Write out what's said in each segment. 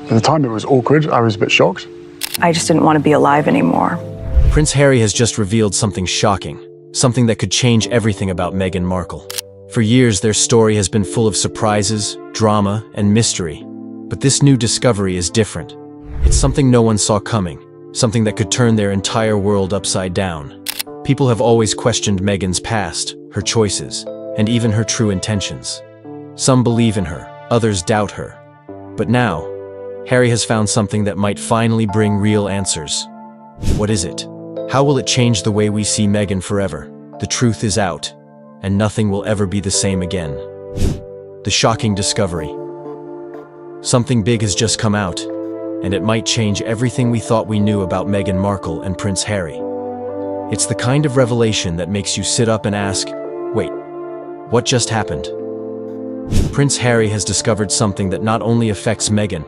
At the time, it was awkward. I was a bit shocked. I just didn't want to be alive anymore. Prince Harry has just revealed something shocking, something that could change everything about Meghan Markle. For years, their story has been full of surprises, drama, and mystery. But this new discovery is different. It's something no one saw coming, something that could turn their entire world upside down. People have always questioned Meghan's past, her choices, and even her true intentions. Some believe in her, others doubt her. But now, Harry has found something that might finally bring real answers. What is it? How will it change the way we see Meghan forever? The truth is out, and nothing will ever be the same again. The shocking discovery. Something big has just come out, and it might change everything we thought we knew about Meghan Markle and Prince Harry. It's the kind of revelation that makes you sit up and ask, wait, what just happened? Prince Harry has discovered something that not only affects Meghan,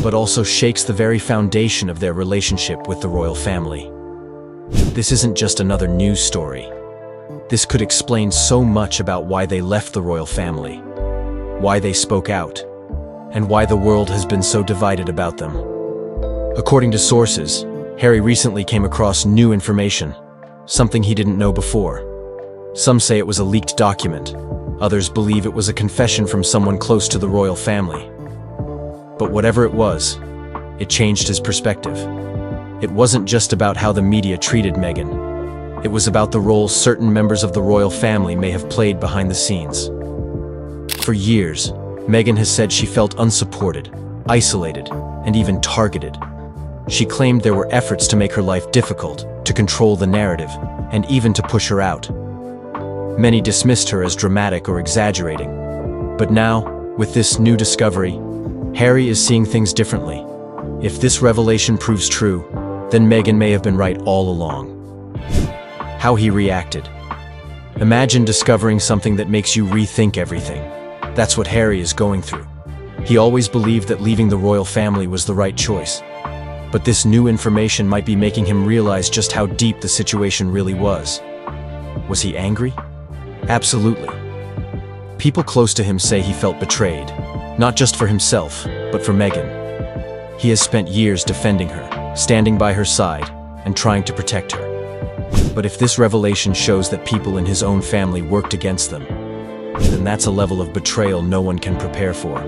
but also shakes the very foundation of their relationship with the royal family. This isn't just another news story. This could explain so much about why they left the royal family, why they spoke out, and why the world has been so divided about them. According to sources, Harry recently came across new information, something he didn't know before. Some say it was a leaked document. Others believe it was a confession from someone close to the royal family. But whatever it was, it changed his perspective. It wasn't just about how the media treated Meghan. It was about the role certain members of the royal family may have played behind the scenes. For years, Meghan has said she felt unsupported, isolated, and even targeted. She claimed there were efforts to make her life difficult, to control the narrative, and even to push her out. Many dismissed her as dramatic or exaggerating. But now, with this new discovery, Harry is seeing things differently. If this revelation proves true, then Meghan may have been right all along. How he reacted. Imagine discovering something that makes you rethink everything. That's what Harry is going through. He always believed that leaving the royal family was the right choice. But this new information might be making him realize just how deep the situation really was. Was he angry? Absolutely. People close to him say he felt betrayed, not just for himself, but for Meghan. He has spent years defending her, standing by her side, and trying to protect her. But if this revelation shows that people in his own family worked against them, then that's a level of betrayal no one can prepare for.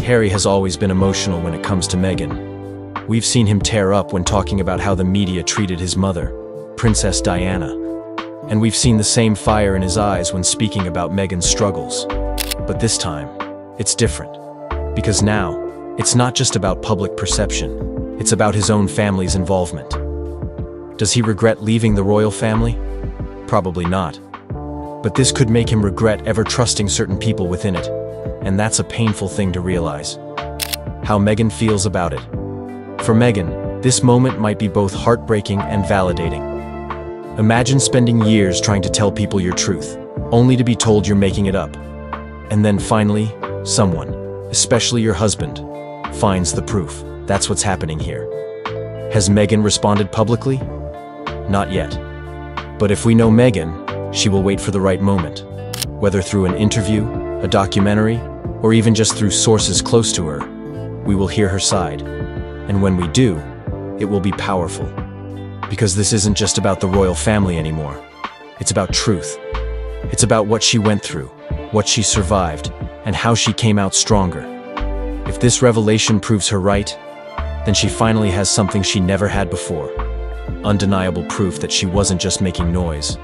Harry has always been emotional when it comes to Meghan. We've seen him tear up when talking about how the media treated his mother, Princess Diana. And we've seen the same fire in his eyes when speaking about Meghan's struggles. But this time, it's different. Because now, it's not just about public perception, it's about his own family's involvement. Does he regret leaving the royal family? Probably not. But this could make him regret ever trusting certain people within it, and that's a painful thing to realize. How Meghan feels about it. For Meghan, this moment might be both heartbreaking and validating. Imagine spending years trying to tell people your truth, only to be told you're making it up. And then finally, someone, especially your husband, finds the proof. That's what's happening here. Has Meghan responded publicly? Not yet. But if we know Meghan, she will wait for the right moment. Whether through an interview, a documentary, or even just through sources close to her, we will hear her side. And when we do, it will be powerful. Because this isn't just about the royal family anymore. It's about truth. It's about what she went through, what she survived, and how she came out stronger. If this revelation proves her right, then she finally has something she never had before. Undeniable proof that she wasn't just making noise.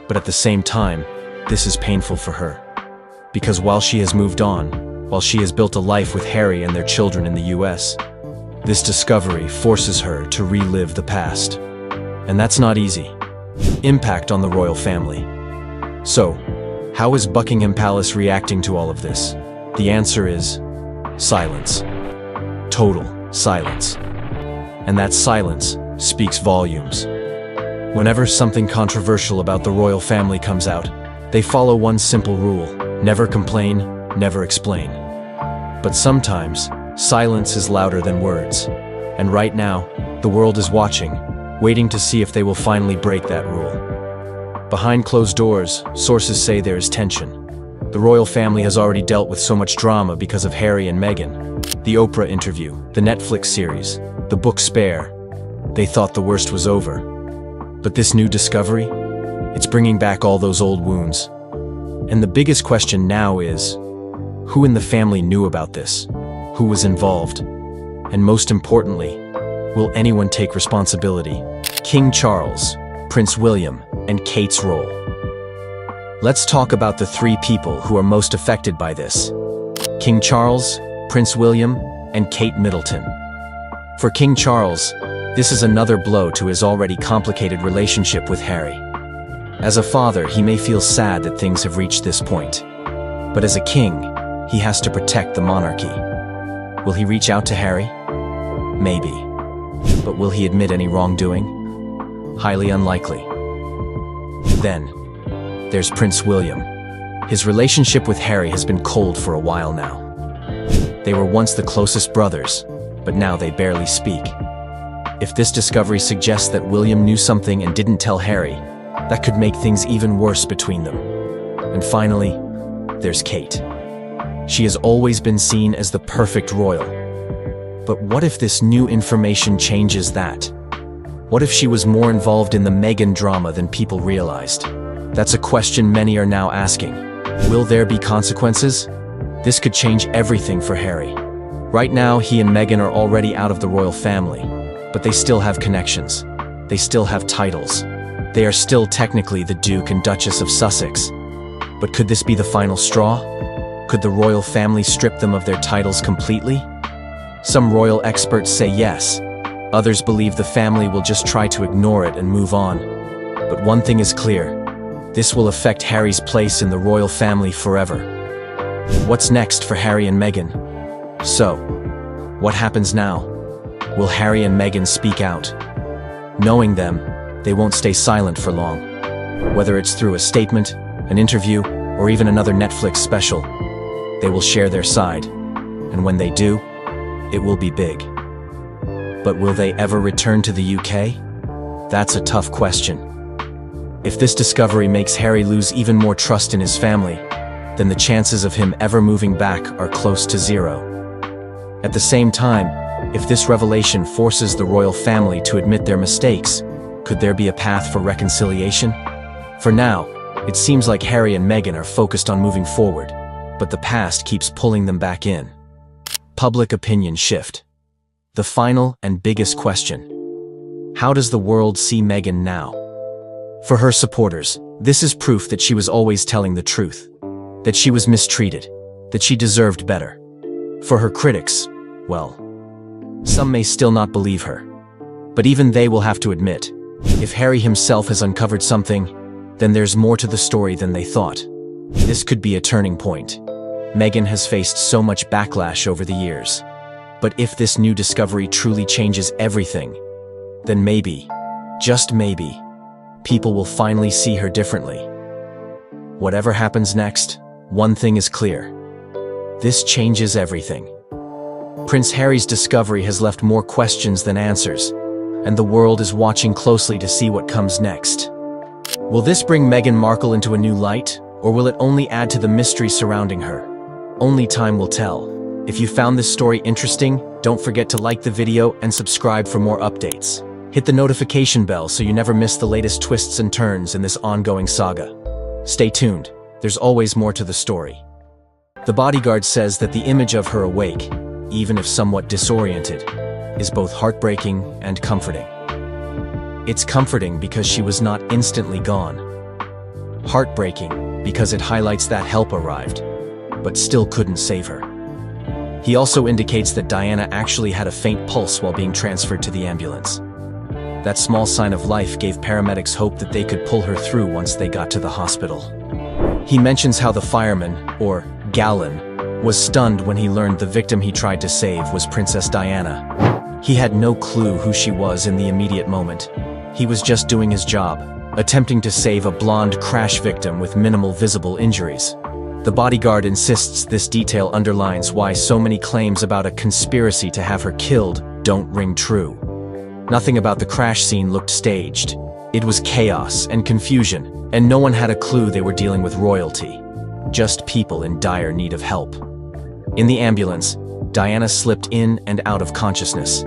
But at the same time, this is painful for her. Because while she has moved on, while she has built a life with Harry and their children in the US, this discovery forces her to relive the past. And that's not easy. Impact on the royal family. So, how is Buckingham Palace reacting to all of this? The answer is silence. Total silence. And that silence speaks volumes. Whenever something controversial about the royal family comes out, they follow one simple rule: never complain, never explain. But sometimes, silence is louder than words. And right now, the world is watching, waiting to see if they will finally break that rule. Behind closed doors, sources say there is tension. The royal family has already dealt with so much drama because of Harry and Meghan. The Oprah interview, the Netflix series, the book Spare. They thought the worst was over. But this new discovery? It's bringing back all those old wounds. And the biggest question now is, who in the family knew about this? Who was involved? And most importantly, will anyone take responsibility? King Charles, Prince William, and Kate's role. Let's talk about the three people who are most affected by this. King Charles, Prince William, and Kate Middleton. For King Charles, this is another blow to his already complicated relationship with Harry. As a father, he may feel sad that things have reached this point. But as a king, he has to protect the monarchy. Will he reach out to Harry? Maybe. But will he admit any wrongdoing? Highly unlikely. Then, there's Prince William. His relationship with Harry has been cold for a while now. They were once the closest brothers, but now they barely speak. If this discovery suggests that William knew something and didn't tell Harry, that could make things even worse between them. And finally, there's Kate. She has always been seen as the perfect royal. But what if this new information changes that? What if she was more involved in the Meghan drama than people realized? That's a question many are now asking. Will there be consequences? This could change everything for Harry. Right now, he and Meghan are already out of the royal family, but they still have connections. They still have titles. They are still technically the Duke and Duchess of Sussex. But could this be the final straw? Could the royal family strip them of their titles completely? Some royal experts say yes. Others believe the family will just try to ignore it and move on. But one thing is clear. This will affect Harry's place in the royal family forever. What's next for Harry and Meghan? So, what happens now? Will Harry and Meghan speak out? Knowing them, they won't stay silent for long. Whether it's through a statement, an interview, or even another Netflix special, they will share their side. And when they do, it will be big. But will they ever return to the UK? That's a tough question. If this discovery makes Harry lose even more trust in his family, then the chances of him ever moving back are close to zero. At the same time, if this revelation forces the royal family to admit their mistakes, could there be a path for reconciliation? For now, it seems like Harry and Meghan are focused on moving forward, but the past keeps pulling them back in. Public opinion shift. The final and biggest question. How does the world see Meghan now? For her supporters, this is proof that she was always telling the truth, that she was mistreated, that she deserved better. For her critics, well, some may still not believe her. But even they will have to admit, if Harry himself has uncovered something, then there's more to the story than they thought. This could be a turning point. Meghan has faced so much backlash over the years. But if this new discovery truly changes everything, then maybe, just maybe, people will finally see her differently. Whatever happens next, one thing is clear. This changes everything. Prince Harry's discovery has left more questions than answers, and the world is watching closely to see what comes next. Will this bring Meghan Markle into a new light, or will it only add to the mystery surrounding her? Only time will tell. If you found this story interesting, don't forget to like the video and subscribe for more updates. Hit the notification bell so you never miss the latest twists and turns in this ongoing saga. Stay tuned, there's always more to the story. The bodyguard says that the image of her awake, even if somewhat disoriented, is both heartbreaking and comforting. It's comforting because she was not instantly gone. Heartbreaking because it highlights that help arrived, but still couldn't save her. He also indicates that Diana actually had a faint pulse while being transferred to the ambulance. That small sign of life gave paramedics hope that they could pull her through once they got to the hospital. He mentions how the fireman, or Gallon, was stunned when he learned the victim he tried to save was Princess Diana. He had no clue who she was in the immediate moment. He was just doing his job, attempting to save a blonde crash victim with minimal visible injuries. The bodyguard insists this detail underlines why so many claims about a conspiracy to have her killed don't ring true. Nothing about the crash scene looked staged. It was chaos and confusion, and no one had a clue they were dealing with royalty. Just people in dire need of help. In the ambulance, Diana slipped in and out of consciousness.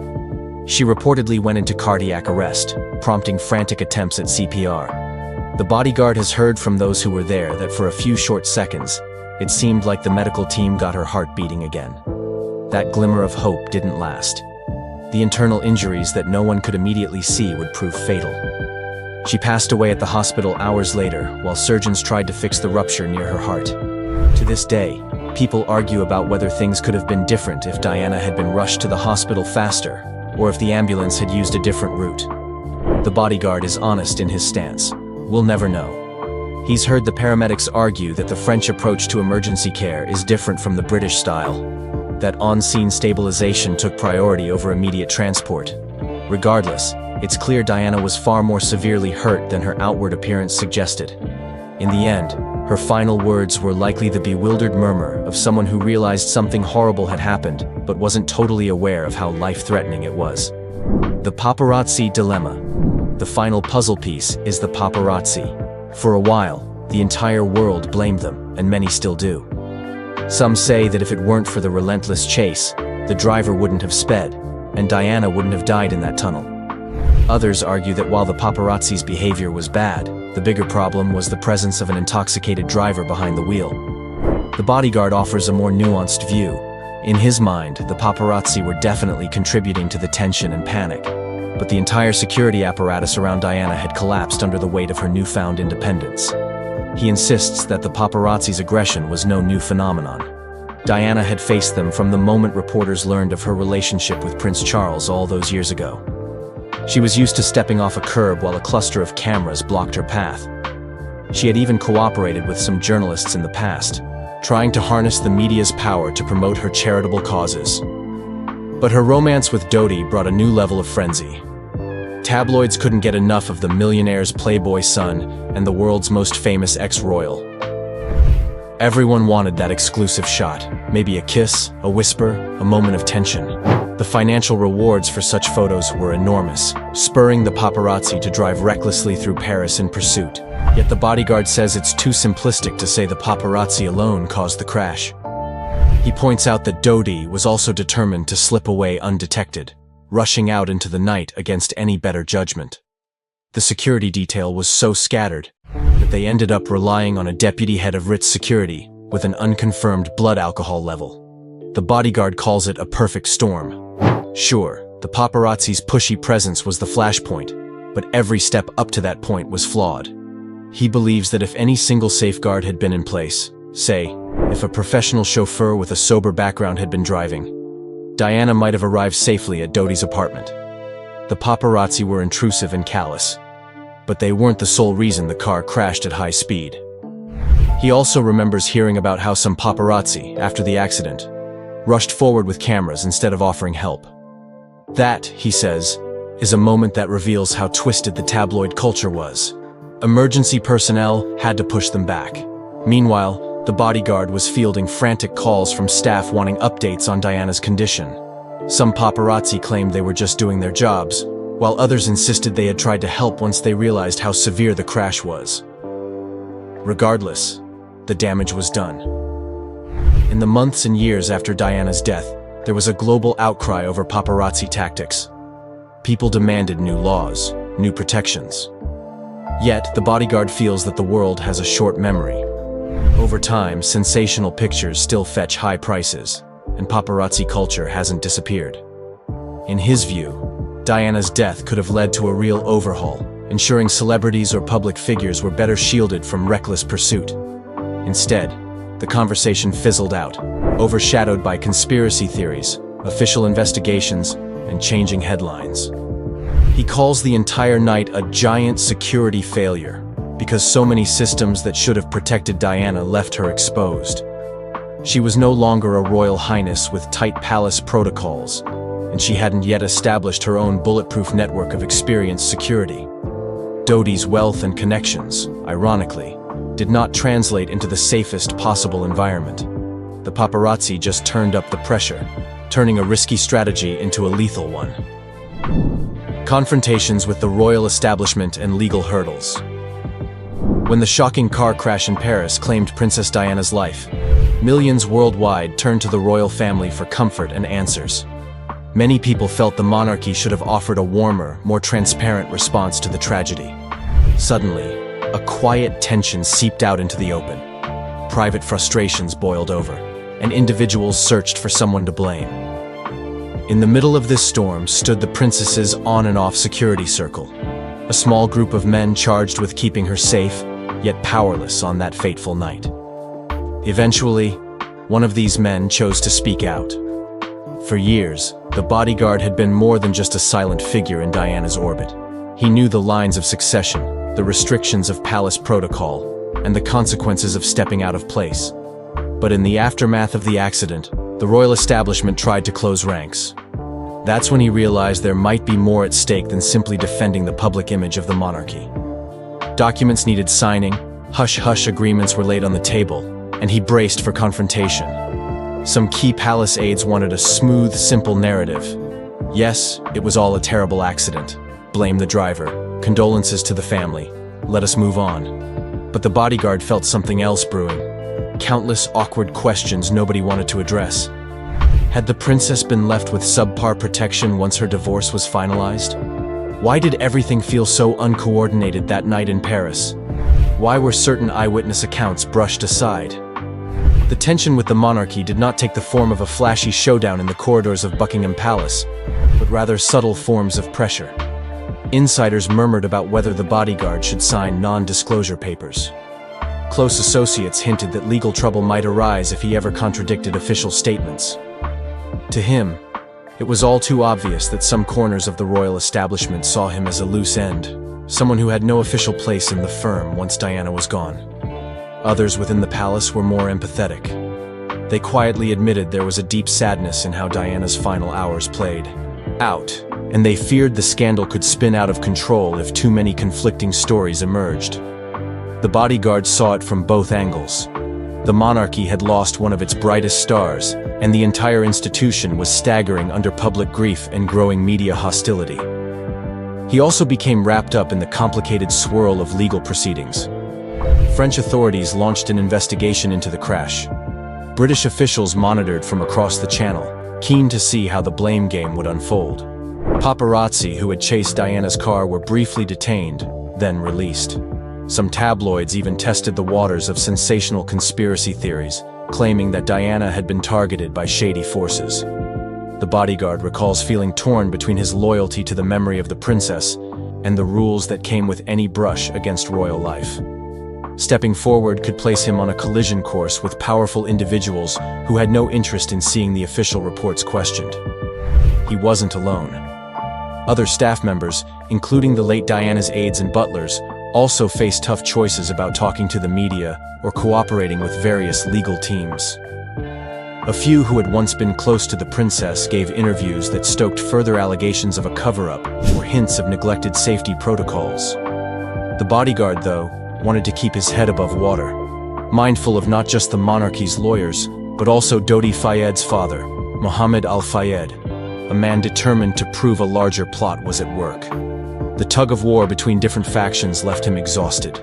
She reportedly went into cardiac arrest, prompting frantic attempts at CPR. The bodyguard has heard from those who were there that for a few short seconds, it seemed like the medical team got her heart beating again. That glimmer of hope didn't last. The internal injuries that no one could immediately see would prove fatal. She passed away at the hospital hours later, while surgeons tried to fix the rupture near her heart. To this day, people argue about whether things could have been different if Diana had been rushed to the hospital faster, or if the ambulance had used a different route. The bodyguard is honest in his stance. We'll never know. He's heard the paramedics argue that the French approach to emergency care is different from the British style, that on-scene stabilization took priority over immediate transport. Regardless, it's clear Diana was far more severely hurt than her outward appearance suggested. In the end, her final words were likely the bewildered murmur of someone who realized something horrible had happened, but wasn't totally aware of how life-threatening it was. The paparazzi dilemma. The final puzzle piece is the paparazzi. For a while, the entire world blamed them, and many still do. Some say that if it weren't for the relentless chase, the driver wouldn't have sped, and Diana wouldn't have died in that tunnel. Others argue that while the paparazzi's behavior was bad, the bigger problem was the presence of an intoxicated driver behind the wheel. The bodyguard offers a more nuanced view. In his mind, the paparazzi were definitely contributing to the tension and panic, but the entire security apparatus around Diana had collapsed under the weight of her newfound independence. He insists that the paparazzi's aggression was no new phenomenon. Diana had faced them from the moment reporters learned of her relationship with Prince Charles all those years ago. She was used to stepping off a curb while a cluster of cameras blocked her path. She had even cooperated with some journalists in the past, trying to harness the media's power to promote her charitable causes. But her romance with Dodi brought a new level of frenzy. Tabloids couldn't get enough of the millionaire's playboy son and the world's most famous ex-royal. Everyone wanted that exclusive shot, maybe a kiss, a whisper, a moment of tension. The financial rewards for such photos were enormous, spurring the paparazzi to drive recklessly through Paris in pursuit. Yet the bodyguard says it's too simplistic to say the paparazzi alone caused the crash. He points out that Dodi was also determined to slip away undetected, rushing out into the night against any better judgment. The security detail was so scattered that they ended up relying on a deputy head of Ritz security with an unconfirmed blood alcohol level. The bodyguard calls it a perfect storm. Sure, the paparazzi's pushy presence was the flashpoint, but every step up to that point was flawed. He believes that if any single safeguard had been in place, say, if a professional chauffeur with a sober background had been driving, Diana might have arrived safely at Dodi's apartment. The paparazzi were intrusive and callous, but they weren't the sole reason the car crashed at high speed. He also remembers hearing about how some paparazzi, after the accident, rushed forward with cameras instead of offering help. That, he says, is a moment that reveals how twisted the tabloid culture was. Emergency personnel had to push them back. Meanwhile, the bodyguard was fielding frantic calls from staff wanting updates on Diana's condition. Some paparazzi claimed they were just doing their jobs, while others insisted they had tried to help once they realized how severe the crash was. Regardless, the damage was done. In the months and years after Diana's death, there was a global outcry over paparazzi tactics. People demanded new laws, new protections. Yet, the bodyguard feels that the world has a short memory. Over time, sensational pictures still fetch high prices, and paparazzi culture hasn't disappeared. In his view, Diana's death could have led to a real overhaul, ensuring celebrities or public figures were better shielded from reckless pursuit. Instead, the conversation fizzled out, overshadowed by conspiracy theories, official investigations, and changing headlines. He calls the entire night a giant security failure, because so many systems that should have protected Diana left her exposed. She was no longer a royal highness with tight palace protocols, and she hadn't yet established her own bulletproof network of experienced security. Dodi's wealth and connections, ironically, did not translate into the safest possible environment. The paparazzi just turned up the pressure, turning a risky strategy into a lethal one. Confrontations with the royal establishment and legal hurdles. When the shocking car crash in Paris claimed Princess Diana's life, millions worldwide turned to the royal family for comfort and answers. Many people felt the monarchy should have offered a warmer, more transparent response to the tragedy. Suddenly, a quiet tension seeped out into the open. Private frustrations boiled over, and individuals searched for someone to blame. In the middle of this storm stood the princess's on and off security circle, a small group of men charged with keeping her safe, yet powerless on that fateful night. Eventually, one of these men chose to speak out. For years, the bodyguard had been more than just a silent figure in Diana's orbit. He knew the lines of succession, the restrictions of palace protocol, and the consequences of stepping out of place. But in the aftermath of the accident, the royal establishment tried to close ranks. That's when he realized there might be more at stake than simply defending the public image of the monarchy. Documents needed signing, hush-hush agreements were laid on the table, and he braced for confrontation. Some key palace aides wanted a smooth, simple narrative. Yes, it was all a terrible accident. Blame the driver. Condolences to the family. Let us move on. But the bodyguard felt something else brewing. Countless awkward questions nobody wanted to address. Had the princess been left with subpar protection once her divorce was finalized? Why did everything feel so uncoordinated that night in Paris? Why were certain eyewitness accounts brushed aside? The tension with the monarchy did not take the form of a flashy showdown in the corridors of Buckingham Palace, but rather subtle forms of pressure. Insiders murmured about whether the bodyguard should sign non-disclosure papers. Close associates hinted that legal trouble might arise if he ever contradicted official statements. To him, it was all too obvious that some corners of the royal establishment saw him as a loose end, someone who had no official place in the firm once Diana was gone. Others within the palace were more empathetic. They quietly admitted there was a deep sadness in how Diana's final hours played out, and they feared the scandal could spin out of control if too many conflicting stories emerged. The bodyguard saw it from both angles. The monarchy had lost one of its brightest stars, and the entire institution was staggering under public grief and growing media hostility. He also became wrapped up in the complicated swirl of legal proceedings. French authorities launched an investigation into the crash. British officials monitored from across the channel, keen to see how the blame game would unfold. Paparazzi who had chased Diana's car were briefly detained, then released. Some tabloids even tested the waters of sensational conspiracy theories, claiming that Diana had been targeted by shady forces. The bodyguard recalls feeling torn between his loyalty to the memory of the princess and the rules that came with any brush against royal life. Stepping forward could place him on a collision course with powerful individuals who had no interest in seeing the official reports questioned. He wasn't alone. Other staff members, including the late Diana's aides and butlers, also faced tough choices about talking to the media or cooperating with various legal teams. A few who had once been close to the princess gave interviews that stoked further allegations of a cover-up or hints of neglected safety protocols. The bodyguard, though, wanted to keep his head above water, mindful of not just the monarchy's lawyers, but also Dodi Fayed's father, Mohammed Al-Fayed, a man determined to prove a larger plot was at work. The tug-of-war between different factions left him exhausted.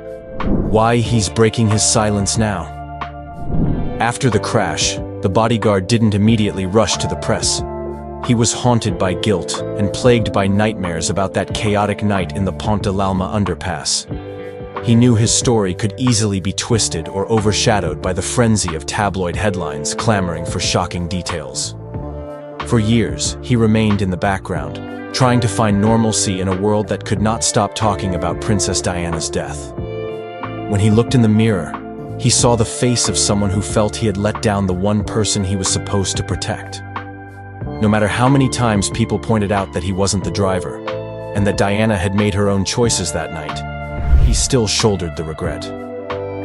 Why he's breaking his silence now? After the crash, the bodyguard didn't immediately rush to the press. He was haunted by guilt and plagued by nightmares about that chaotic night in the Pont de l'Alma underpass. He knew his story could easily be twisted or overshadowed by the frenzy of tabloid headlines clamoring for shocking details. For years, he remained in the background, trying to find normalcy in a world that could not stop talking about Princess Diana's death. When he looked in the mirror, he saw the face of someone who felt he had let down the one person he was supposed to protect. No matter how many times people pointed out that he wasn't the driver, and that Diana had made her own choices that night, he still shouldered the regret.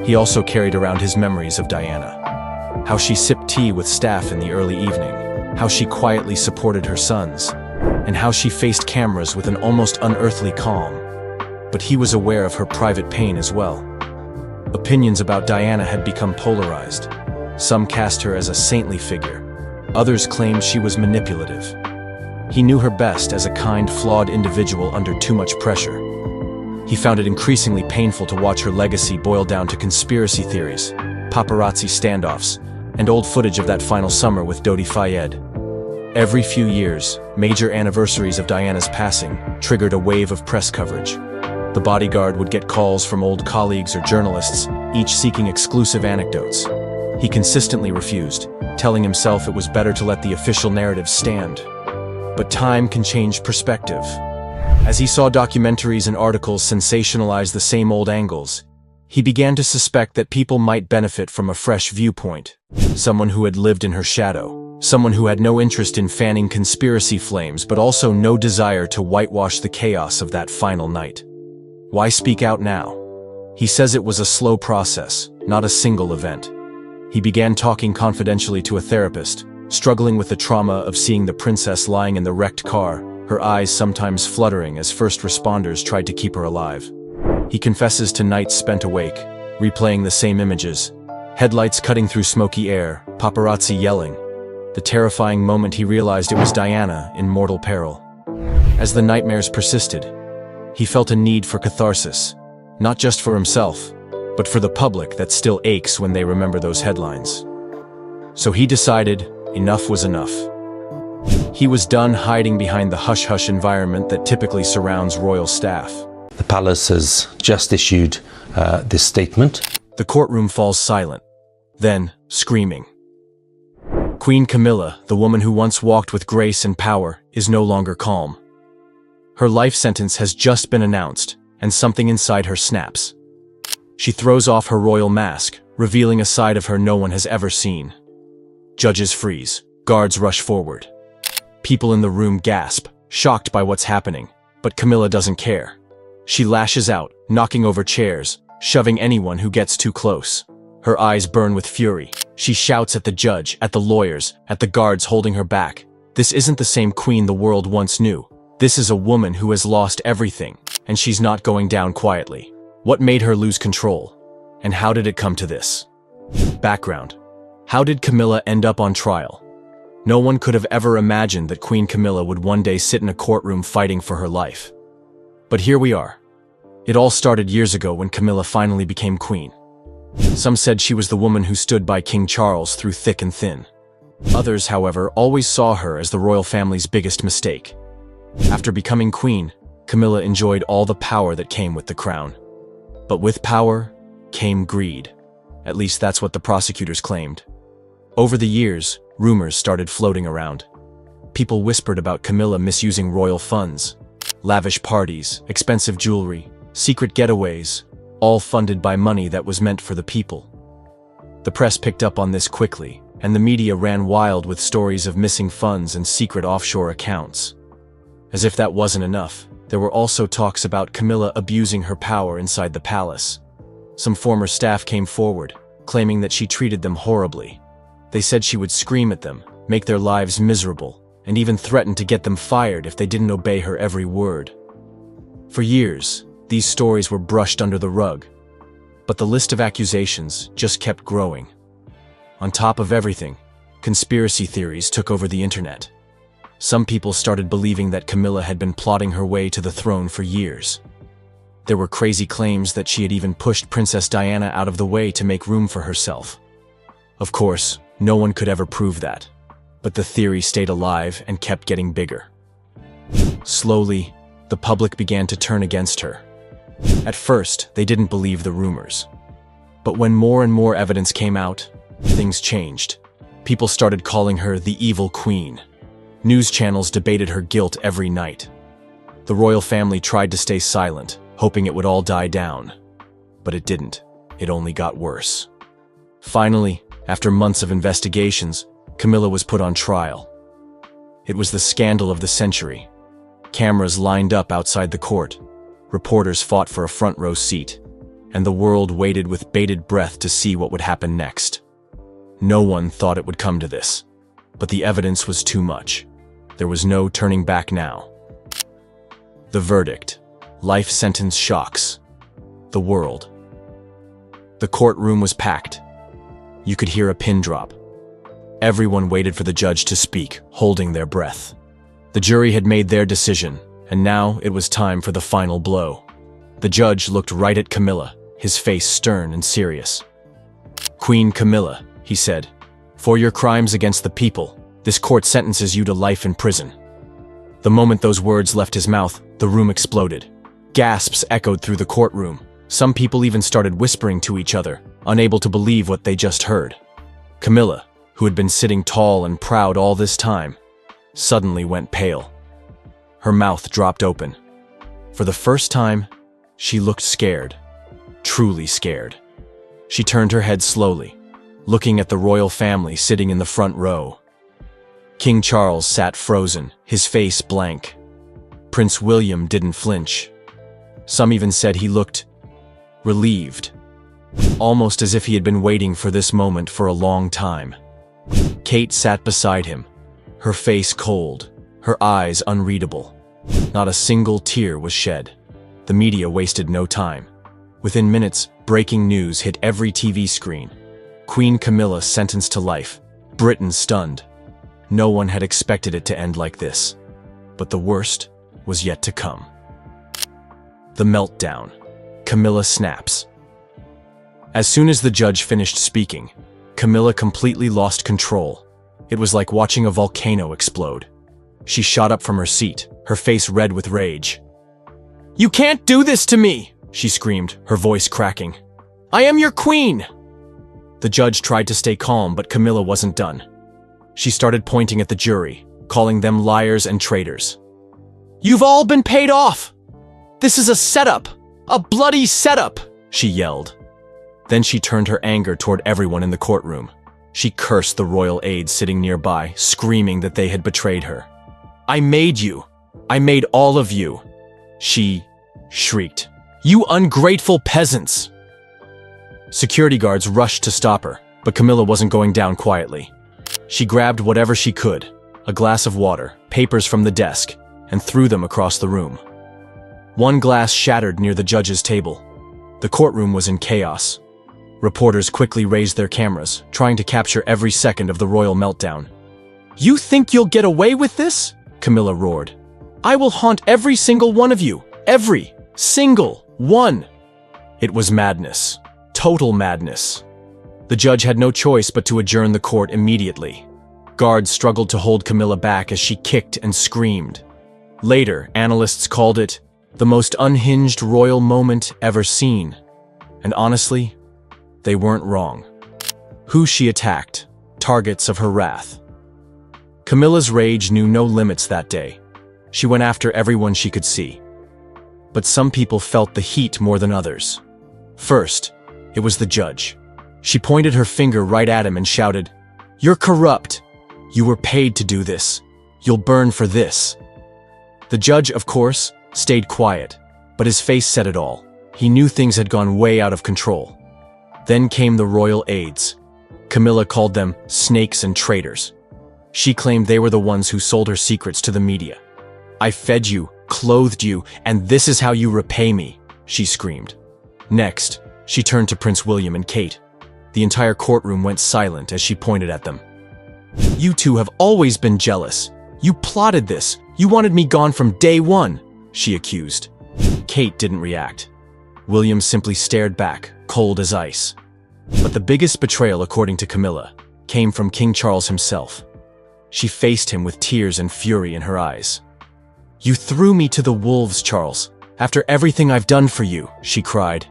He also carried around his memories of Diana. How she sipped tea with staff in the early evening, how she quietly supported her sons, and how she faced cameras with an almost unearthly calm. But he was aware of her private pain as well. Opinions about Diana had become polarized. Some cast her as a saintly figure. Others claimed she was manipulative. He knew her best as a kind, flawed individual under too much pressure. He found it increasingly painful to watch her legacy boil down to conspiracy theories, paparazzi standoffs, and old footage of that final summer with Dodi Fayed. Every few years, major anniversaries of Diana's passing triggered a wave of press coverage. The bodyguard would get calls from old colleagues or journalists, each seeking exclusive anecdotes. He consistently refused, telling himself it was better to let the official narrative stand. But time can change perspective. As he saw documentaries and articles sensationalize the same old angles, he began to suspect that people might benefit from a fresh viewpoint. Someone who had lived in her shadow. Someone who had no interest in fanning conspiracy flames, but also no desire to whitewash the chaos of that final night. Why speak out now? He says it was a slow process, not a single event. He began talking confidentially to a therapist, struggling with the trauma of seeing the princess lying in the wrecked car, her eyes sometimes fluttering as first responders tried to keep her alive. He confesses to nights spent awake, replaying the same images, headlights cutting through smoky air, paparazzi yelling. The terrifying moment he realized it was Diana in mortal peril. As the nightmares persisted, he felt a need for catharsis, not just for himself, but for the public that still aches when they remember those headlines. So he decided enough was enough. He was done hiding behind the hush-hush environment that typically surrounds royal staff. The palace has just issued this statement. The courtroom falls silent, then screaming. Queen Camilla, the woman who once walked with grace and power, is no longer calm. Her life sentence has just been announced, and something inside her snaps. She throws off her royal mask, revealing a side of her no one has ever seen. Judges freeze, guards rush forward. People in the room gasp, shocked by what's happening, but Camilla doesn't care. She lashes out, knocking over chairs, shoving anyone who gets too close. Her eyes burn with fury. She shouts at the judge, at the lawyers, at the guards holding her back. This isn't the same queen the world once knew. This is a woman who has lost everything, and she's not going down quietly. What made her lose control? And how did it come to this? Background. How did Camilla end up on trial? No one could have ever imagined that Queen Camilla would one day sit in a courtroom fighting for her life. But here we are. It all started years ago when Camilla finally became queen. Some said she was the woman who stood by King Charles through thick and thin. Others, however, always saw her as the royal family's biggest mistake. After becoming queen, Camilla enjoyed all the power that came with the crown. But with power came greed. At least that's what the prosecutors claimed. Over the years, rumors started floating around. People whispered about Camilla misusing royal funds, lavish parties, expensive jewelry, secret getaways, all funded by money that was meant for the people. The press picked up on this quickly, and the media ran wild with stories of missing funds and secret offshore accounts. As if that wasn't enough, there were also talks about Camilla abusing her power inside the palace. Some former staff came forward, claiming that she treated them horribly. They said she would scream at them, make their lives miserable, and even threaten to get them fired if they didn't obey her every word. For years, these stories were brushed under the rug, but the list of accusations just kept growing. On top of everything, conspiracy theories took over the internet. Some people started believing that Camilla had been plotting her way to the throne for years. There were crazy claims that she had even pushed Princess Diana out of the way to make room for herself. Of course, no one could ever prove that, but the theory stayed alive and kept getting bigger. Slowly, the public began to turn against her. At first, they didn't believe the rumors. But when more and more evidence came out, things changed. People started calling her the evil queen. News channels debated her guilt every night. The royal family tried to stay silent, hoping it would all die down. But it didn't. It only got worse. Finally, after months of investigations, Camilla was put on trial. It was the scandal of the century. Cameras lined up outside the court. Reporters fought for a front-row seat, and the world waited with bated breath to see what would happen next. No one thought it would come to this, but the evidence was too much. There was no turning back now. The verdict: life sentence shocks the world. The courtroom was packed. You could hear a pin drop. Everyone waited for the judge to speak, holding their breath. The jury had made their decision, and now it was time for the final blow. The judge looked right at Camilla, his face stern and serious. "Queen Camilla," he said, "for your crimes against the people, this court sentences you to life in prison." The moment those words left his mouth, the room exploded. Gasps echoed through the courtroom. Some people even started whispering to each other, unable to believe what they just heard. Camilla, who had been sitting tall and proud all this time, suddenly went pale. Her mouth dropped open. For the first time, she looked scared, truly scared. She turned her head slowly, looking at the royal family sitting in the front row. King Charles sat frozen, his face blank. Prince William didn't flinch. Some even said he looked relieved, almost as if he had been waiting for this moment for a long time. Kate sat beside him, her face cold, her eyes unreadable. Not a single tear was shed. The media wasted no time. Within minutes, breaking news hit every TV screen. Queen Camilla sentenced to life. Britain stunned. No one had expected it to end like this. But the worst was yet to come. The meltdown. Camilla snaps. As soon as the judge finished speaking, Camilla completely lost control. It was like watching a volcano explode. She shot up from her seat, her face red with rage. "You can't do this to me!" she screamed, her voice cracking. "I am your queen!" The judge tried to stay calm, but Camilla wasn't done. She started pointing at the jury, calling them liars and traitors. "You've all been paid off! This is a setup! A bloody setup!" she yelled. Then she turned her anger toward everyone in the courtroom. She cursed the royal aides sitting nearby, screaming that they had betrayed her. "I made you! I made all of you!" she shrieked. "You ungrateful peasants!" Security guards rushed to stop her, but Camilla wasn't going down quietly. She grabbed whatever she could, a glass of water, papers from the desk, and threw them across the room. One glass shattered near the judge's table. The courtroom was in chaos. Reporters quickly raised their cameras, trying to capture every second of the royal meltdown. "You think you'll get away with this?" Camilla roared. "I will haunt every single one of you. Every single one." It was madness. Total madness. The judge had no choice but to adjourn the court immediately. Guards struggled to hold Camilla back as she kicked and screamed. Later, analysts called it the most unhinged royal moment ever seen. And honestly, they weren't wrong. Who she attacked, targets of her wrath. Camilla's rage knew no limits that day. She went after everyone she could see. But some people felt the heat more than others. First, it was the judge. She pointed her finger right at him and shouted, "You're corrupt! You were paid to do this. You'll burn for this." The judge, of course, stayed quiet, but his face said it all. He knew things had gone way out of control. Then came the royal aides. Camilla called them snakes and traitors. She claimed they were the ones who sold her secrets to the media. "I fed you, clothed you, and this is how you repay me," she screamed. Next, she turned to Prince William and Kate. The entire courtroom went silent as she pointed at them. "You two have always been jealous. You plotted this. You wanted me gone from day one," she accused. Kate didn't react. William simply stared back, cold as ice. But the biggest betrayal, according to Camilla, came from King Charles himself. She faced him with tears and fury in her eyes. "You threw me to the wolves, Charles, after everything I've done for you," she cried.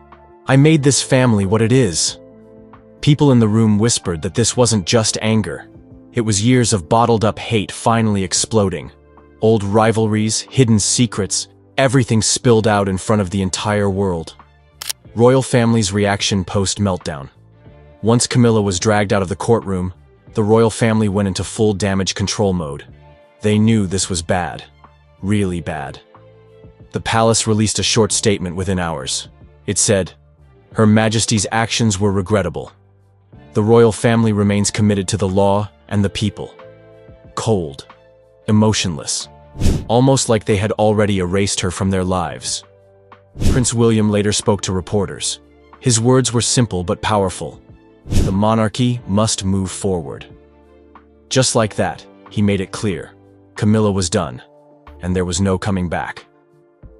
"I made this family what it is." People in the room whispered that this wasn't just anger. It was years of bottled-up hate finally exploding. Old rivalries, hidden secrets, everything spilled out in front of the entire world. Royal family's reaction post-meltdown. Once Camilla was dragged out of the courtroom, the royal family went into full damage control mode. They knew this was bad. Really bad. The palace released a short statement within hours. It said, "Her Majesty's actions were regrettable. The royal family remains committed to the law and the people." Cold. Emotionless. Almost like they had already erased her from their lives. Prince William later spoke to reporters. His words were simple but powerful. The monarchy must move forward. Just like that, he made it clear. Camilla was done, and there was no coming back.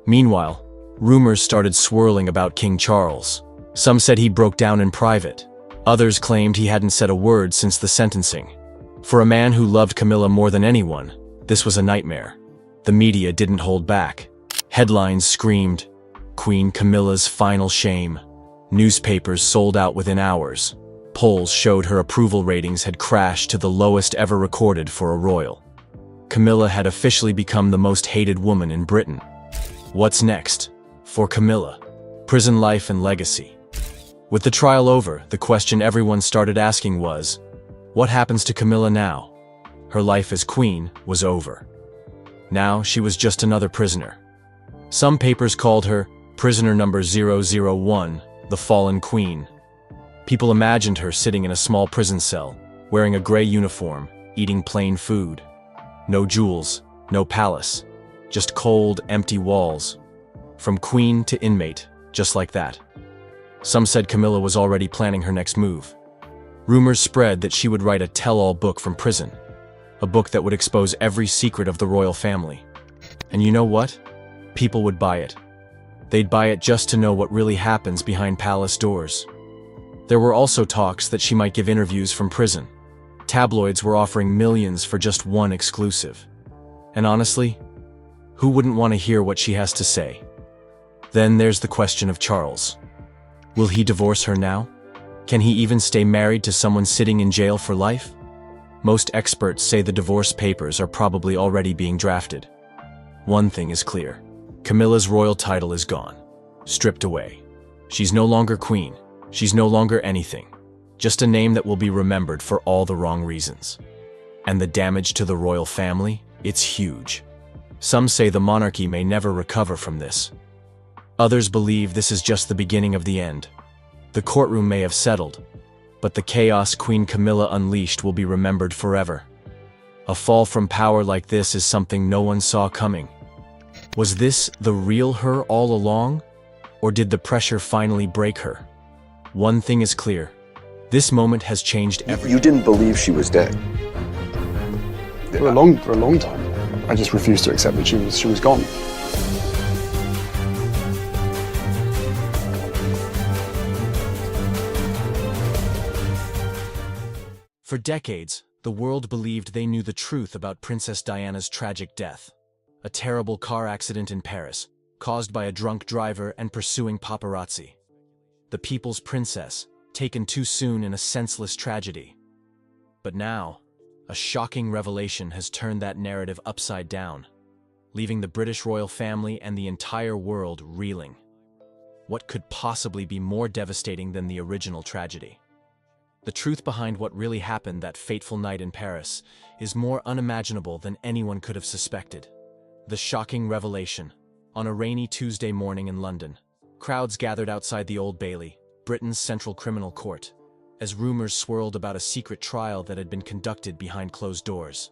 Meanwhile, Rumors started swirling about King Charles. Some said he broke down in private. Others claimed he hadn't said a word since the sentencing. For a man who loved Camilla more than anyone, this was a nightmare. The media didn't hold back. Headlines screamed, "Queen Camilla's final shame." Newspapers sold out within hours. Polls showed her approval ratings had crashed to the lowest ever recorded for a royal. Camilla had officially become the most hated woman in Britain. What's next? For Camilla, prison life and legacy. With the trial over, the question everyone started asking was, what happens to Camilla now? Her life as queen was over. Now she was just another prisoner. Some papers called her prisoner number 001, the fallen queen. People imagined her sitting in a small prison cell, wearing a gray uniform, eating plain food. No jewels, no palace, just cold, empty walls. From queen to inmate, just like that. Some said Camilla was already planning her next move. Rumors spread that she would write a tell-all book from prison, a book that would expose every secret of the royal family. And you know what? People would buy it. They'd buy it just to know what really happens behind palace doors. There were also talks that she might give interviews from prison. Tabloids were offering millions for just one exclusive. And honestly, who wouldn't want to hear what she has to say? Then there's the question of Charles. Will he divorce her now? Can he even stay married to someone sitting in jail for life? Most experts say the divorce papers are probably already being drafted. One thing is clear. Camilla's royal title is gone, stripped away. She's no longer queen. She's no longer anything. Just a name that will be remembered for all the wrong reasons. And the damage to the royal family? It's huge. Some say the monarchy may never recover from this. Others believe this is just the beginning of the end. The courtroom may have settled, but the chaos Queen Camilla unleashed will be remembered forever. A fall from power like this is something no one saw coming. Was this the real her all along? Or did the pressure finally break her? One thing is clear. This moment has changed everything. You didn't believe she was dead? For a long time. I just refused to accept that she was gone. For decades, the world believed they knew the truth about Princess Diana's tragic death. A terrible car accident in Paris, caused by a drunk driver and pursuing paparazzi. The people's princess, taken too soon in a senseless tragedy. But now, a shocking revelation has turned that narrative upside down, leaving the British royal family and the entire world reeling. What could possibly be more devastating than the original tragedy? The truth behind what really happened that fateful night in Paris is more unimaginable than anyone could have suspected. The shocking revelation. On a rainy Tuesday morning in London, crowds gathered outside the Old Bailey, Britain's central criminal court, as rumors swirled about a secret trial that had been conducted behind closed doors.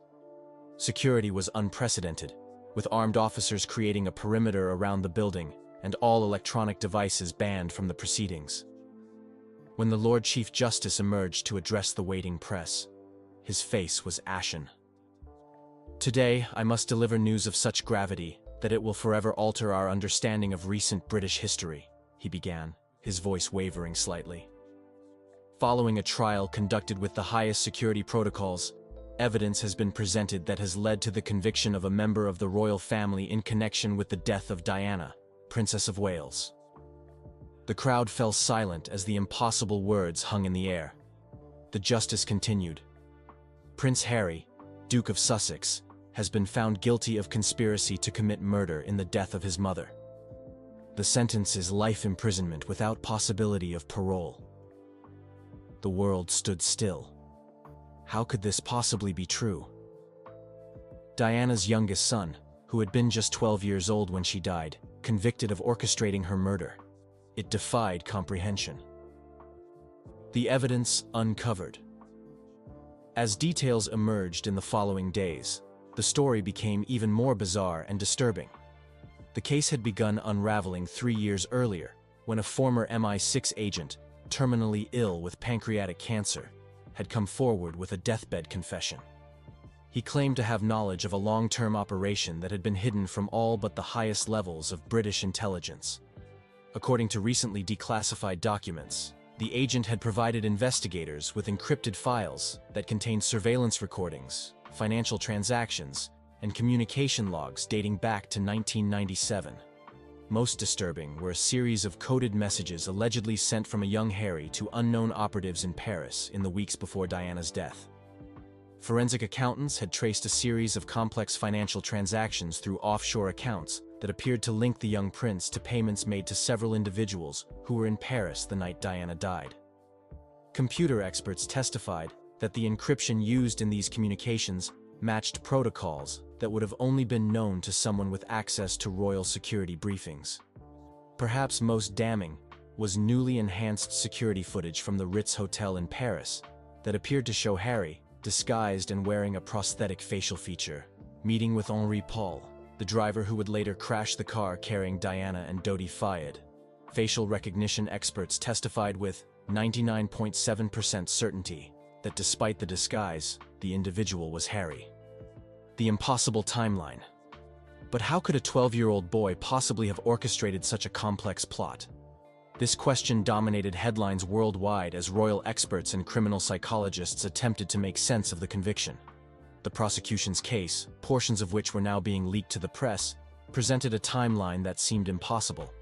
Security was unprecedented, with armed officers creating a perimeter around the building and all electronic devices banned from the proceedings. When the Lord Chief Justice emerged to address the waiting press, his face was ashen. Today, I must deliver news of such gravity that it will forever alter our understanding of recent British history, he began, his voice wavering slightly. Following a trial conducted with the highest security protocols, evidence has been presented that has led to the conviction of a member of the royal family in connection with the death of Diana, Princess of Wales. The crowd fell silent as the impossible words hung in the air. The justice continued. Prince Harry, Duke of Sussex, has been found guilty of conspiracy to commit murder in the death of his mother. The sentence is life imprisonment without possibility of parole. The world stood still. How could this possibly be true? Diana's youngest son, who had been just 12 years old when she died, convicted of orchestrating her murder. It defied comprehension. The evidence uncovered. As details emerged in the following days, the story became even more bizarre and disturbing. The case had begun unraveling 3 years earlier, when a former MI6 agent, terminally ill with pancreatic cancer, had come forward with a deathbed confession. He claimed to have knowledge of a long-term operation that had been hidden from all but the highest levels of British intelligence. According to recently declassified documents, the agent had provided investigators with encrypted files that contained surveillance recordings, financial transactions, and communication logs dating back to 1997. Most disturbing were a series of coded messages allegedly sent from a young Harry to unknown operatives in Paris in the weeks before Diana's death. Forensic accountants had traced a series of complex financial transactions through offshore accounts that appeared to link the young prince to payments made to several individuals who were in Paris the night Diana died. Computer experts testified that the encryption used in these communications matched protocols that would have only been known to someone with access to royal security briefings. Perhaps most damning was newly enhanced security footage from the Ritz Hotel in Paris that appeared to show Harry, disguised and wearing a prosthetic facial feature, meeting with Henri Paul, the driver who would later crash the car carrying Diana and Dodi Fayed. Facial recognition experts testified with 99.7% certainty that despite the disguise, the individual was Harry. The impossible timeline. But how could a 12-year-old boy possibly have orchestrated such a complex plot? This question dominated headlines worldwide as royal experts and criminal psychologists attempted to make sense of the conviction. The prosecution's case, portions of which were now being leaked to the press, presented a timeline that seemed impossible.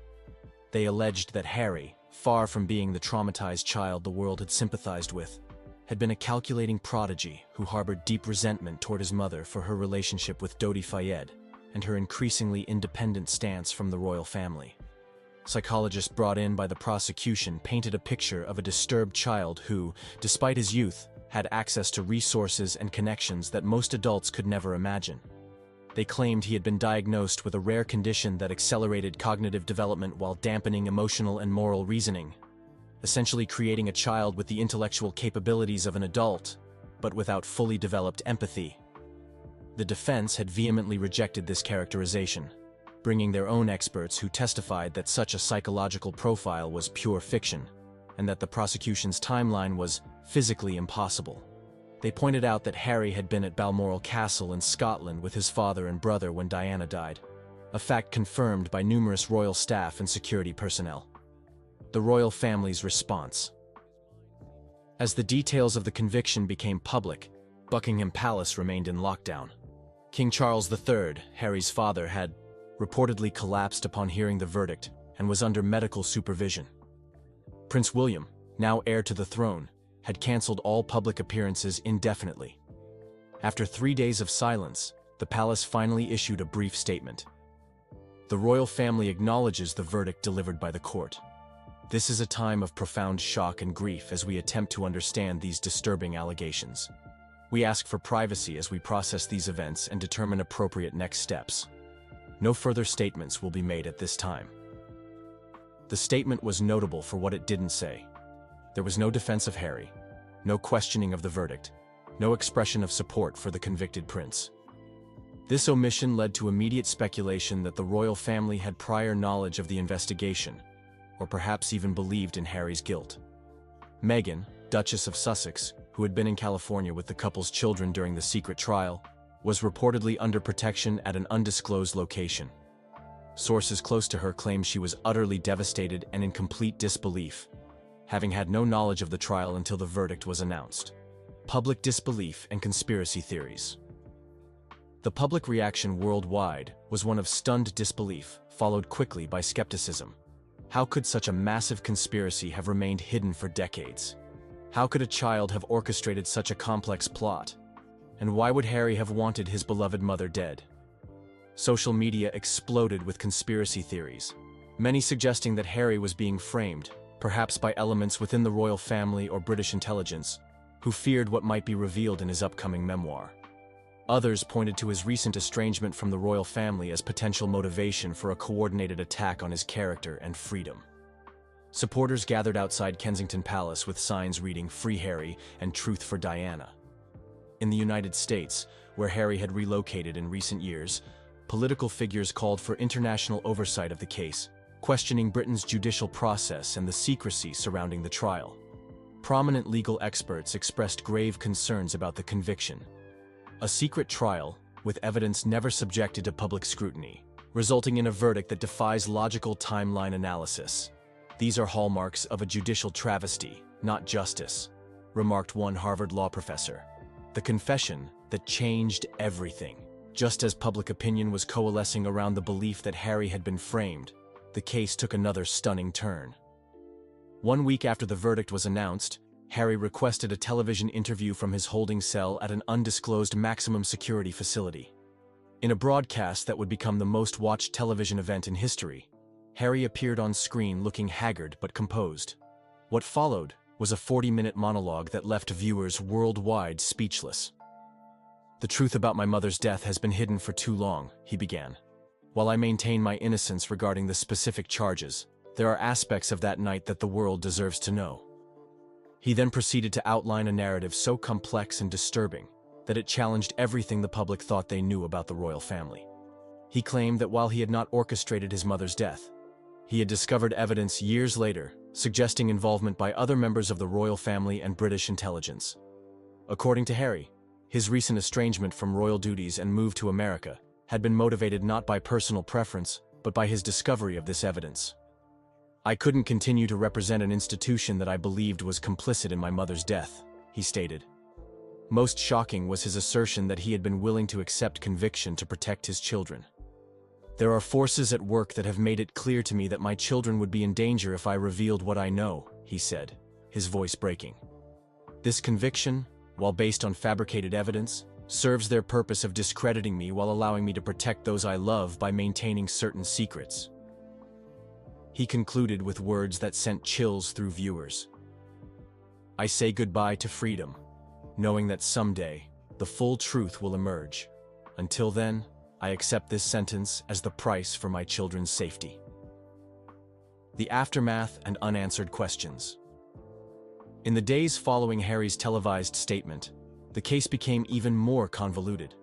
They alleged that Harry, far from being the traumatized child the world had sympathized with, had been a calculating prodigy who harbored deep resentment toward his mother for her relationship with Dodi Fayed and her increasingly independent stance from the royal family. Psychologists brought in by the prosecution painted a picture of a disturbed child who, despite his youth, had access to resources and connections that most adults could never imagine. They claimed he had been diagnosed with a rare condition that accelerated cognitive development while dampening emotional and moral reasoning, essentially creating a child with the intellectual capabilities of an adult, but without fully developed empathy. The defense had vehemently rejected this characterization, bringing their own experts who testified that such a psychological profile was pure fiction, and that the prosecution's timeline was physically impossible. They pointed out that Harry had been at Balmoral Castle in Scotland with his father and brother when Diana died, a fact confirmed by numerous royal staff and security personnel. The royal family's response. As the details of the conviction became public, Buckingham Palace remained in lockdown. King Charles III, Harry's father, had reportedly collapsed upon hearing the verdict and was under medical supervision. Prince William, now heir to the throne, had cancelled all public appearances indefinitely. After 3 days of silence, the palace finally issued a brief statement. The royal family acknowledges the verdict delivered by the court. This is a time of profound shock and grief as we attempt to understand these disturbing allegations. We ask for privacy as we process these events and determine appropriate next steps. No further statements will be made at this time. The statement was notable for what it didn't say. There was no defense of Harry, no questioning of the verdict, no expression of support for the convicted prince. This omission led to immediate speculation that the royal family had prior knowledge of the investigation, or perhaps even believed in Harry's guilt. Meghan, Duchess of Sussex, who had been in California with the couple's children during the secret trial, was reportedly under protection at an undisclosed location. Sources close to her claim she was utterly devastated and in complete disbelief, having had no knowledge of the trial until the verdict was announced. Public disbelief and conspiracy theories. The public reaction worldwide was one of stunned disbelief, followed quickly by skepticism. How could such a massive conspiracy have remained hidden for decades? How could a child have orchestrated such a complex plot? And why would Harry have wanted his beloved mother dead? Social media exploded with conspiracy theories, many suggesting that Harry was being framed, perhaps by elements within the royal family or British intelligence, who feared what might be revealed in his upcoming memoir. Others pointed to his recent estrangement from the royal family as potential motivation for a coordinated attack on his character and freedom. Supporters gathered outside Kensington Palace with signs reading "Free Harry" and "Truth for Diana." In the United States, where Harry had relocated in recent years, political figures called for international oversight of the case, questioning Britain's judicial process and the secrecy surrounding the trial. Prominent legal experts expressed grave concerns about the conviction. A secret trial, with evidence never subjected to public scrutiny, resulting in a verdict that defies logical timeline analysis. These are hallmarks of a judicial travesty, not justice, remarked one Harvard law professor. The confession that changed everything. Just as public opinion was coalescing around the belief that Harry had been framed, the case took another stunning turn. 1 week after the verdict was announced, Harry requested a television interview from his holding cell at an undisclosed maximum security facility. In a broadcast that would become the most watched television event in history, Harry appeared on screen looking haggard but composed. What followed was a 40-minute monologue that left viewers worldwide speechless. "The truth about my mother's death has been hidden for too long," he began. "While I maintain my innocence regarding the specific charges, there are aspects of that night that the world deserves to know." He then proceeded to outline a narrative so complex and disturbing that it challenged everything the public thought they knew about the royal family. He claimed that while he had not orchestrated his mother's death, he had discovered evidence years later suggesting involvement by other members of the royal family and British intelligence. According to Harry, his recent estrangement from royal duties and move to America had been motivated not by personal preference, but by his discovery of this evidence. "I couldn't continue to represent an institution that I believed was complicit in my mother's death," he stated. Most shocking was his assertion that he had been willing to accept conviction to protect his children. "There are forces at work that have made it clear to me that my children would be in danger if I revealed what I know," he said, his voice breaking. "This conviction, while based on fabricated evidence, serves their purpose of discrediting me while allowing me to protect those I love by maintaining certain secrets." He concluded with words that sent chills through viewers. "I say goodbye to freedom, knowing that someday the full truth will emerge. Until then, I accept this sentence as the price for my children's safety." The aftermath and unanswered questions. In the days following Harry's televised statement, the case became even more convoluted.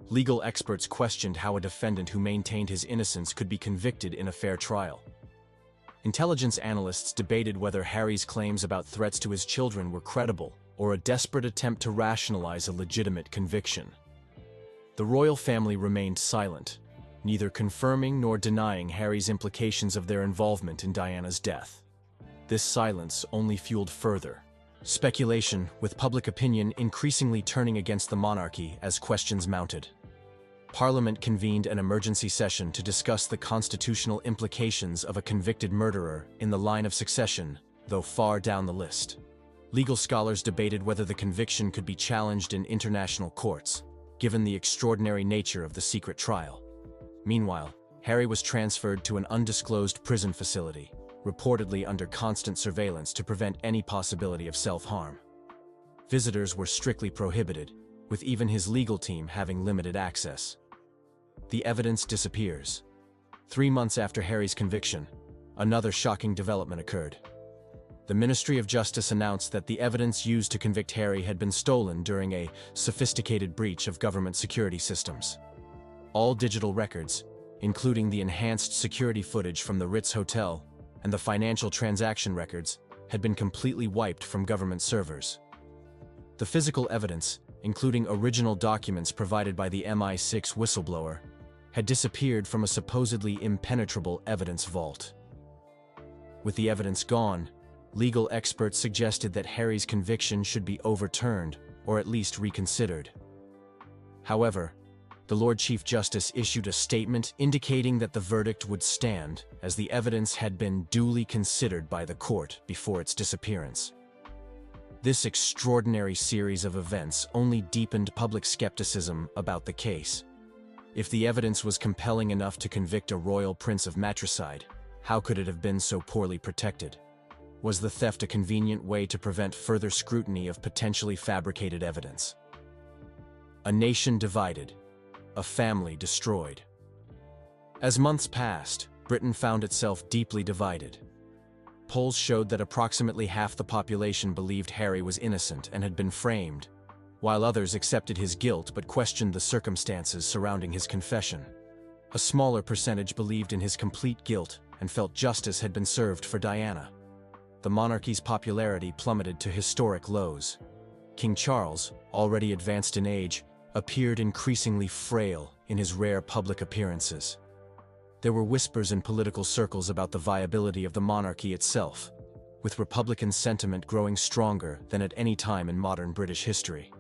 Legal experts questioned how a defendant who maintained his innocence could be convicted in a fair trial. Intelligence analysts debated whether Harry's claims about threats to his children were credible or a desperate attempt to rationalize a legitimate conviction. The royal family remained silent, neither confirming nor denying Harry's implications of their involvement in Diana's death. This silence only fueled further speculation, with public opinion increasingly turning against the monarchy as questions mounted. Parliament convened an emergency session to discuss the constitutional implications of a convicted murderer in the line of succession, though far down the list. Legal scholars debated whether the conviction could be challenged in international courts, given the extraordinary nature of the secret trial. Meanwhile, Harry was transferred to an undisclosed prison facility, reportedly under constant surveillance to prevent any possibility of self-harm. Visitors were strictly prohibited, with even his legal team having limited access. The evidence disappears. 3 months after Harry's conviction, another shocking development occurred. The Ministry of Justice announced that the evidence used to convict Harry had been stolen during a sophisticated breach of government security systems. All digital records, including the enhanced security footage from the Ritz Hotel and the financial transaction records, had been completely wiped from government servers. The physical evidence, including original documents provided by the MI6 whistleblower, had disappeared from a supposedly impenetrable evidence vault. With the evidence gone, legal experts suggested that Harry's conviction should be overturned or at least reconsidered. However, the Lord Chief Justice issued a statement indicating that the verdict would stand as the evidence had been duly considered by the court before its disappearance. This extraordinary series of events only deepened public skepticism about the case. If the evidence was compelling enough to convict a royal prince of matricide, how could it have been so poorly protected? Was the theft a convenient way to prevent further scrutiny of potentially fabricated evidence? A nation divided, a family destroyed. As months passed, Britain found itself deeply divided. Polls showed that approximately half the population believed Harry was innocent and had been framed, while others accepted his guilt but questioned the circumstances surrounding his confession. A smaller percentage believed in his complete guilt and felt justice had been served for Diana. The monarchy's popularity plummeted to historic lows. King Charles, already advanced in age, appeared increasingly frail in his rare public appearances. There were whispers in political circles about the viability of the monarchy itself, with Republican sentiment growing stronger than at any time in modern British history.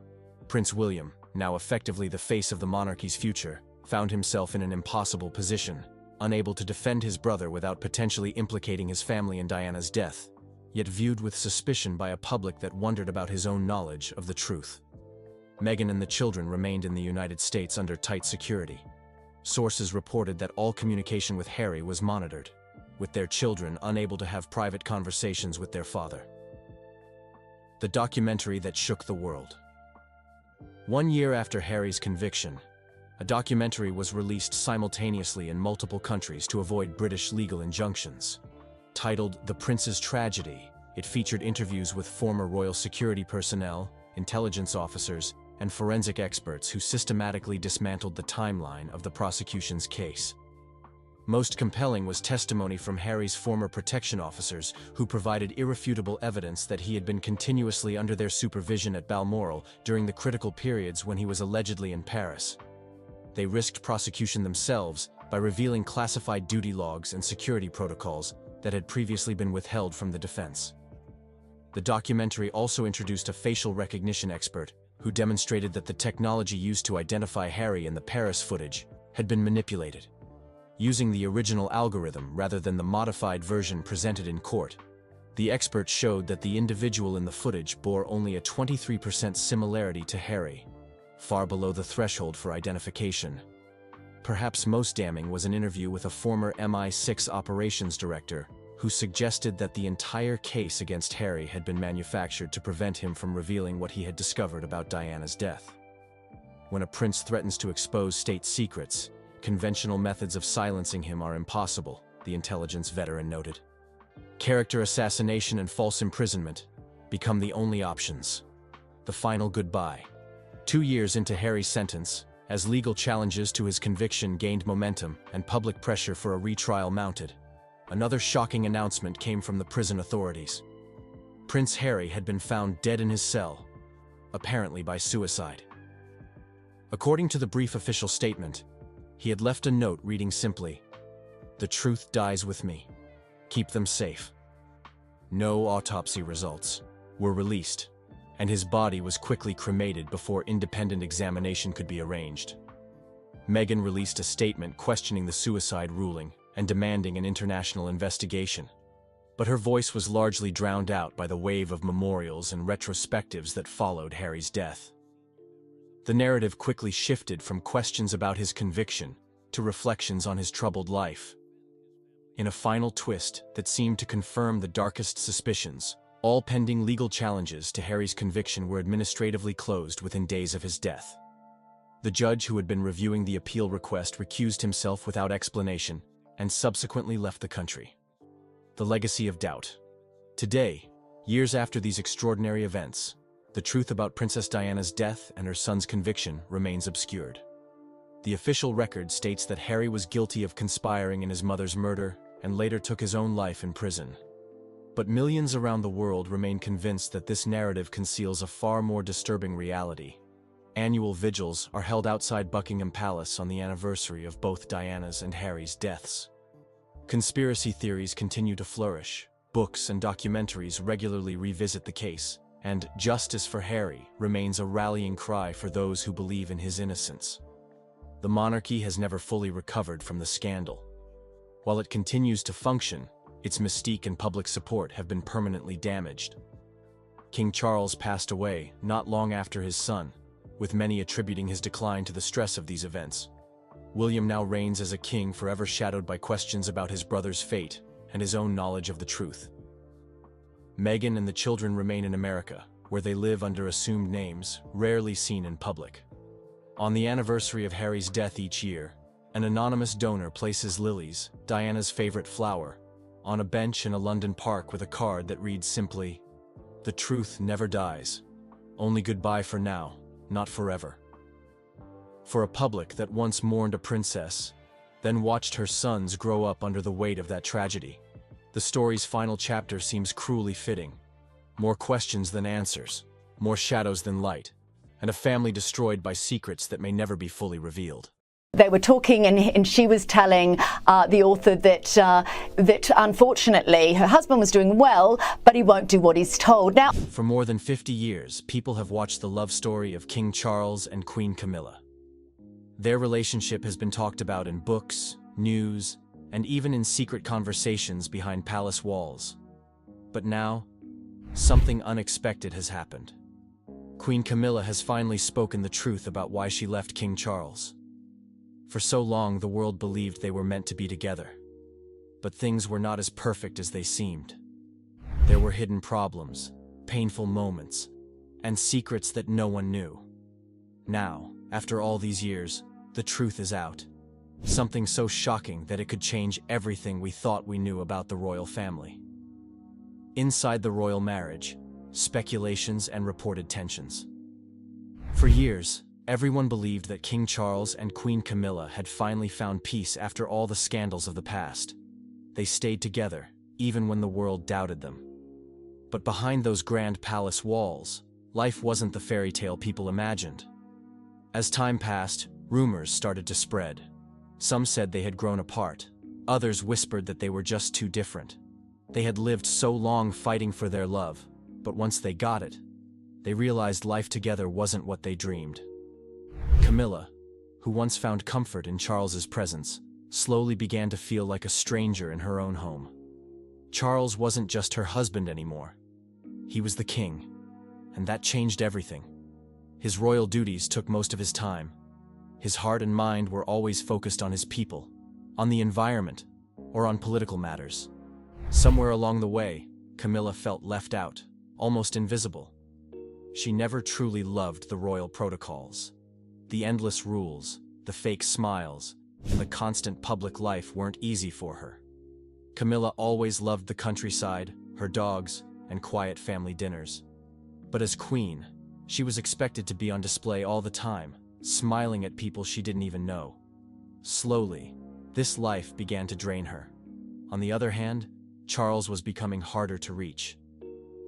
Prince William, now effectively the face of the monarchy's future, found himself in an impossible position, unable to defend his brother without potentially implicating his family in Diana's death, yet viewed with suspicion by a public that wondered about his own knowledge of the truth. Meghan and the children remained in the United States under tight security. Sources reported that all communication with Harry was monitored, with their children unable to have private conversations with their father. The documentary that shook the world. 1 year after Harry's conviction, a documentary was released simultaneously in multiple countries to avoid British legal injunctions. Titled The Prince's Tragedy, it featured interviews with former royal security personnel, intelligence officers, and forensic experts who systematically dismantled the timeline of the prosecution's case. Most compelling was testimony from Harry's former protection officers, who provided irrefutable evidence that he had been continuously under their supervision at Balmoral during the critical periods when he was allegedly in Paris. They risked prosecution themselves by revealing classified duty logs and security protocols that had previously been withheld from the defense. The documentary also introduced a facial recognition expert who demonstrated that the technology used to identify Harry in the Paris footage had been manipulated, using the original algorithm rather than the modified version presented in court. The expert showed that the individual in the footage bore only a 23% similarity to Harry, far below the threshold for identification. Perhaps most damning was an interview with a former MI6 operations director who suggested that the entire case against Harry had been manufactured to prevent him from revealing what he had discovered about Diana's death. When a prince threatens to expose state secrets, conventional methods of silencing him are impossible, the intelligence veteran noted. Character assassination and false imprisonment become the only options. The final goodbye. 2 years into Harry's sentence, as legal challenges to his conviction gained momentum and public pressure for a retrial mounted, another shocking announcement came from the prison authorities. Prince Harry had been found dead in his cell, apparently by suicide. According to the brief official statement, he had left a note reading simply, "The truth dies with me. Keep them safe." No autopsy results were released, and his body was quickly cremated before independent examination could be arranged. Meghan released a statement questioning the suicide ruling and demanding an international investigation. But her voice was largely drowned out by the wave of memorials and retrospectives that followed Harry's death. The narrative quickly shifted from questions about his conviction to reflections on his troubled life. In a final twist that seemed to confirm the darkest suspicions, all pending legal challenges to Harry's conviction were administratively closed within days of his death. The judge who had been reviewing the appeal request recused himself without explanation and subsequently left the country. The legacy of doubt. Today, years after these extraordinary events, the truth about Princess Diana's death and her son's conviction remains obscured. The official record states that Harry was guilty of conspiring in his mother's murder and later took his own life in prison. But millions around the world remain convinced that this narrative conceals a far more disturbing reality. Annual vigils are held outside Buckingham Palace on the anniversary of both Diana's and Harry's deaths. Conspiracy theories continue to flourish, books and documentaries regularly revisit the case, and justice for Harry remains a rallying cry for those who believe in his innocence. The monarchy has never fully recovered from the scandal. While it continues to function, its mystique and public support have been permanently damaged. King Charles passed away not long after his son, with many attributing his decline to the stress of these events. William now reigns as a king forever shadowed by questions about his brother's fate and his own knowledge of the truth. Meghan and the children remain in America, where they live under assumed names, rarely seen in public. On the anniversary of Harry's death each year, an anonymous donor places lilies, Diana's favorite flower, on a bench in a London park with a card that reads simply, "The truth never dies. Only goodbye for now, not forever." For a public that once mourned a princess, then watched her sons grow up under the weight of that tragedy, the story's final chapter seems cruelly fitting. More questions than answers, more shadows than light, and a family destroyed by secrets that may never be fully revealed. They were talking, and she was telling the author that unfortunately her husband was doing well, but he won't do what he's told. Now, For more than 50 years, people have watched the love story of King Charles and Queen Camilla. Their relationship has been talked about in books, news, and even in secret conversations behind palace walls. But now, something unexpected has happened. Queen Camilla has finally spoken the truth about why she left King Charles. For so long, the world believed they were meant to be together. But things were not as perfect as they seemed. There were hidden problems, painful moments, and secrets that no one knew. Now, after all these years, the truth is out. Something so shocking that it could change everything we thought we knew about the royal family. Inside the royal marriage, speculations and reported tensions. For years, everyone believed that King Charles and Queen Camilla had finally found peace after all the scandals of the past. They stayed together, even when the world doubted them. But behind those grand palace walls, life wasn't the fairy tale people imagined. As time passed, rumors started to spread. Some said they had grown apart. Others whispered that they were just too different. They had lived so long fighting for their love, but once they got it, they realized life together wasn't what they dreamed. Camilla, who once found comfort in Charles's presence, slowly began to feel like a stranger in her own home. Charles wasn't just her husband anymore. He was the king, and that changed everything. His royal duties took most of his time. His heart and mind were always focused on his people, on the environment, or on political matters. Somewhere along the way, Camilla felt left out, almost invisible. She never truly loved the royal protocols. The endless rules, the fake smiles, and the constant public life weren't easy for her. Camilla always loved the countryside, her dogs, and quiet family dinners. But as queen, she was expected to be on display all the time, smiling at people she didn't even know. Slowly, this life began to drain her. On the other hand, Charles was becoming harder to reach.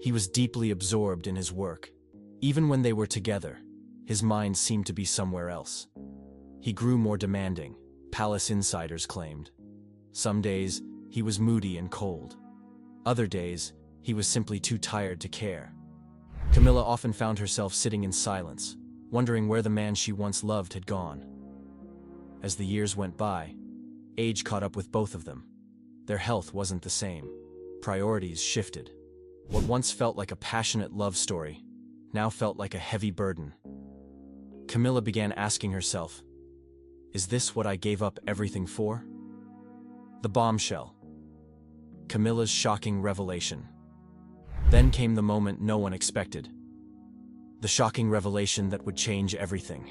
He was deeply absorbed in his work. Even when they were together, his mind seemed to be somewhere else. He grew more demanding, palace insiders claimed. Some days, he was moody and cold. Other days, he was simply too tired to care. Camilla often found herself sitting in silence, wondering where the man she once loved had gone. As the years went by, age caught up with both of them. Their health wasn't the same. Priorities shifted. What once felt like a passionate love story now felt like a heavy burden. Camilla began asking herself, is this what I gave up everything for? The bombshell. Camilla's shocking revelation. Then came the moment no one expected. The shocking revelation that would change everything.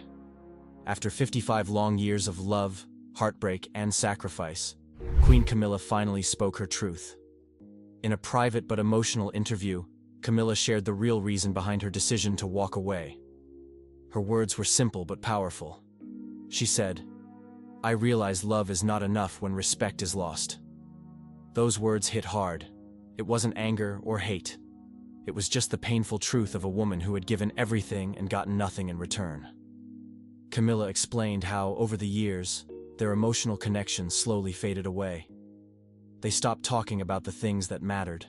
After 55 long years of love, heartbreak, and sacrifice, Queen Camilla finally spoke her truth. In a private but emotional interview, Camilla shared the real reason behind her decision to walk away. Her words were simple but powerful. She said, "I realize love is not enough when respect is lost." Those words hit hard. It wasn't anger or hate. It was just the painful truth of a woman who had given everything and gotten nothing in return. Camilla explained how, over the years, their emotional connection slowly faded away. They stopped talking about the things that mattered.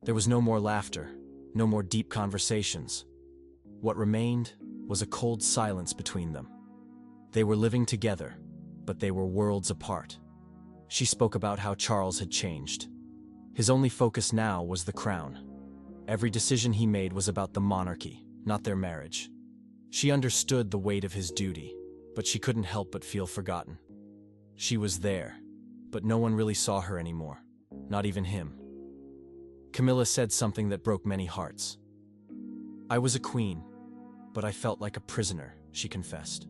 There was no more laughter, no more deep conversations. What remained was a cold silence between them. They were living together, but they were worlds apart. She spoke about how Charles had changed. His only focus now was the crown. Every decision he made was about the monarchy, not their marriage. She understood the weight of his duty, but she couldn't help but feel forgotten. She was there, but no one really saw her anymore, not even him. Camilla said something that broke many hearts. "I was a queen, but I felt like a prisoner," she confessed.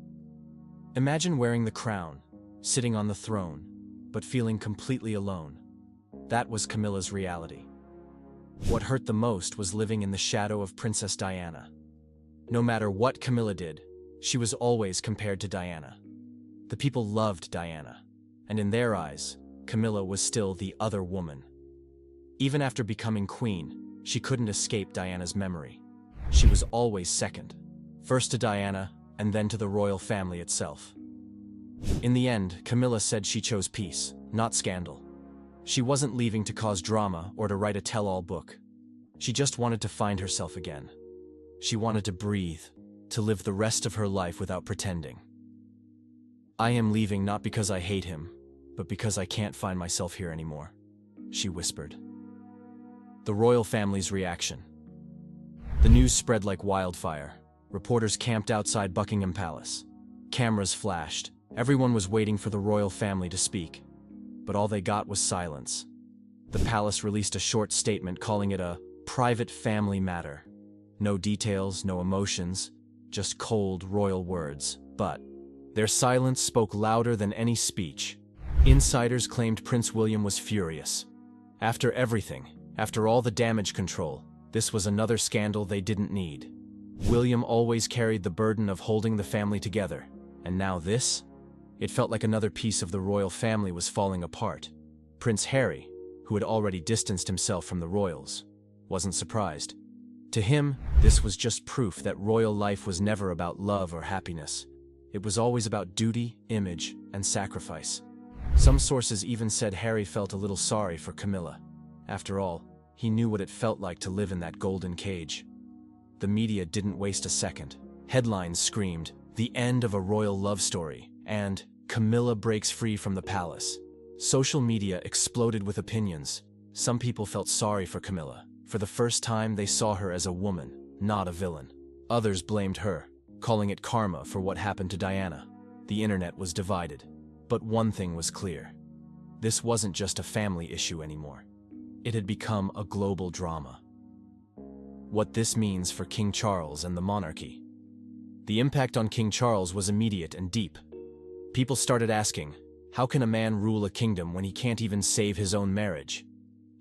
Imagine wearing the crown, sitting on the throne, but feeling completely alone. That was Camilla's reality. What hurt the most was living in the shadow of Princess Diana. No matter what Camilla did, she was always compared to Diana. The people loved Diana, and in their eyes, Camilla was still the other woman. Even after becoming queen, she couldn't escape Diana's memory. She was always second, first to Diana and then to the royal family itself. In the end, Camilla said she chose peace, not scandal. She wasn't leaving to cause drama or to write a tell-all book. She just wanted to find herself again. She wanted to breathe, to live the rest of her life without pretending. "I am leaving not because I hate him, but because I can't find myself here anymore," she whispered. The royal family's reaction. The news spread like wildfire. Reporters camped outside Buckingham Palace. Cameras flashed. Everyone was waiting for the royal family to speak. But all they got was silence. The palace released a short statement calling it a private family matter. No details, no emotions, just cold royal words. But their silence spoke louder than any speech. Insiders claimed Prince William was furious. After everything, after all the damage control, this was another scandal they didn't need. William always carried the burden of holding the family together, and now this? It felt like another piece of the royal family was falling apart. Prince Harry, who had already distanced himself from the royals, wasn't surprised. To him, this was just proof that royal life was never about love or happiness. It was always about duty, image, and sacrifice. Some sources even said Harry felt a little sorry for Camilla. After all, he knew what it felt like to live in that golden cage. The media didn't waste a second. Headlines screamed, "The end of a royal love story," and "Camilla breaks free from the palace." Social media exploded with opinions. Some people felt sorry for Camilla. For the first time, they saw her as a woman, not a villain. Others blamed her, calling it karma for what happened to Diana. The internet was divided. But one thing was clear. This wasn't just a family issue anymore. It had become a global drama. What this means for King Charles and the monarchy. The impact on King Charles was immediate and deep. People started asking, how can a man rule a kingdom when he can't even save his own marriage?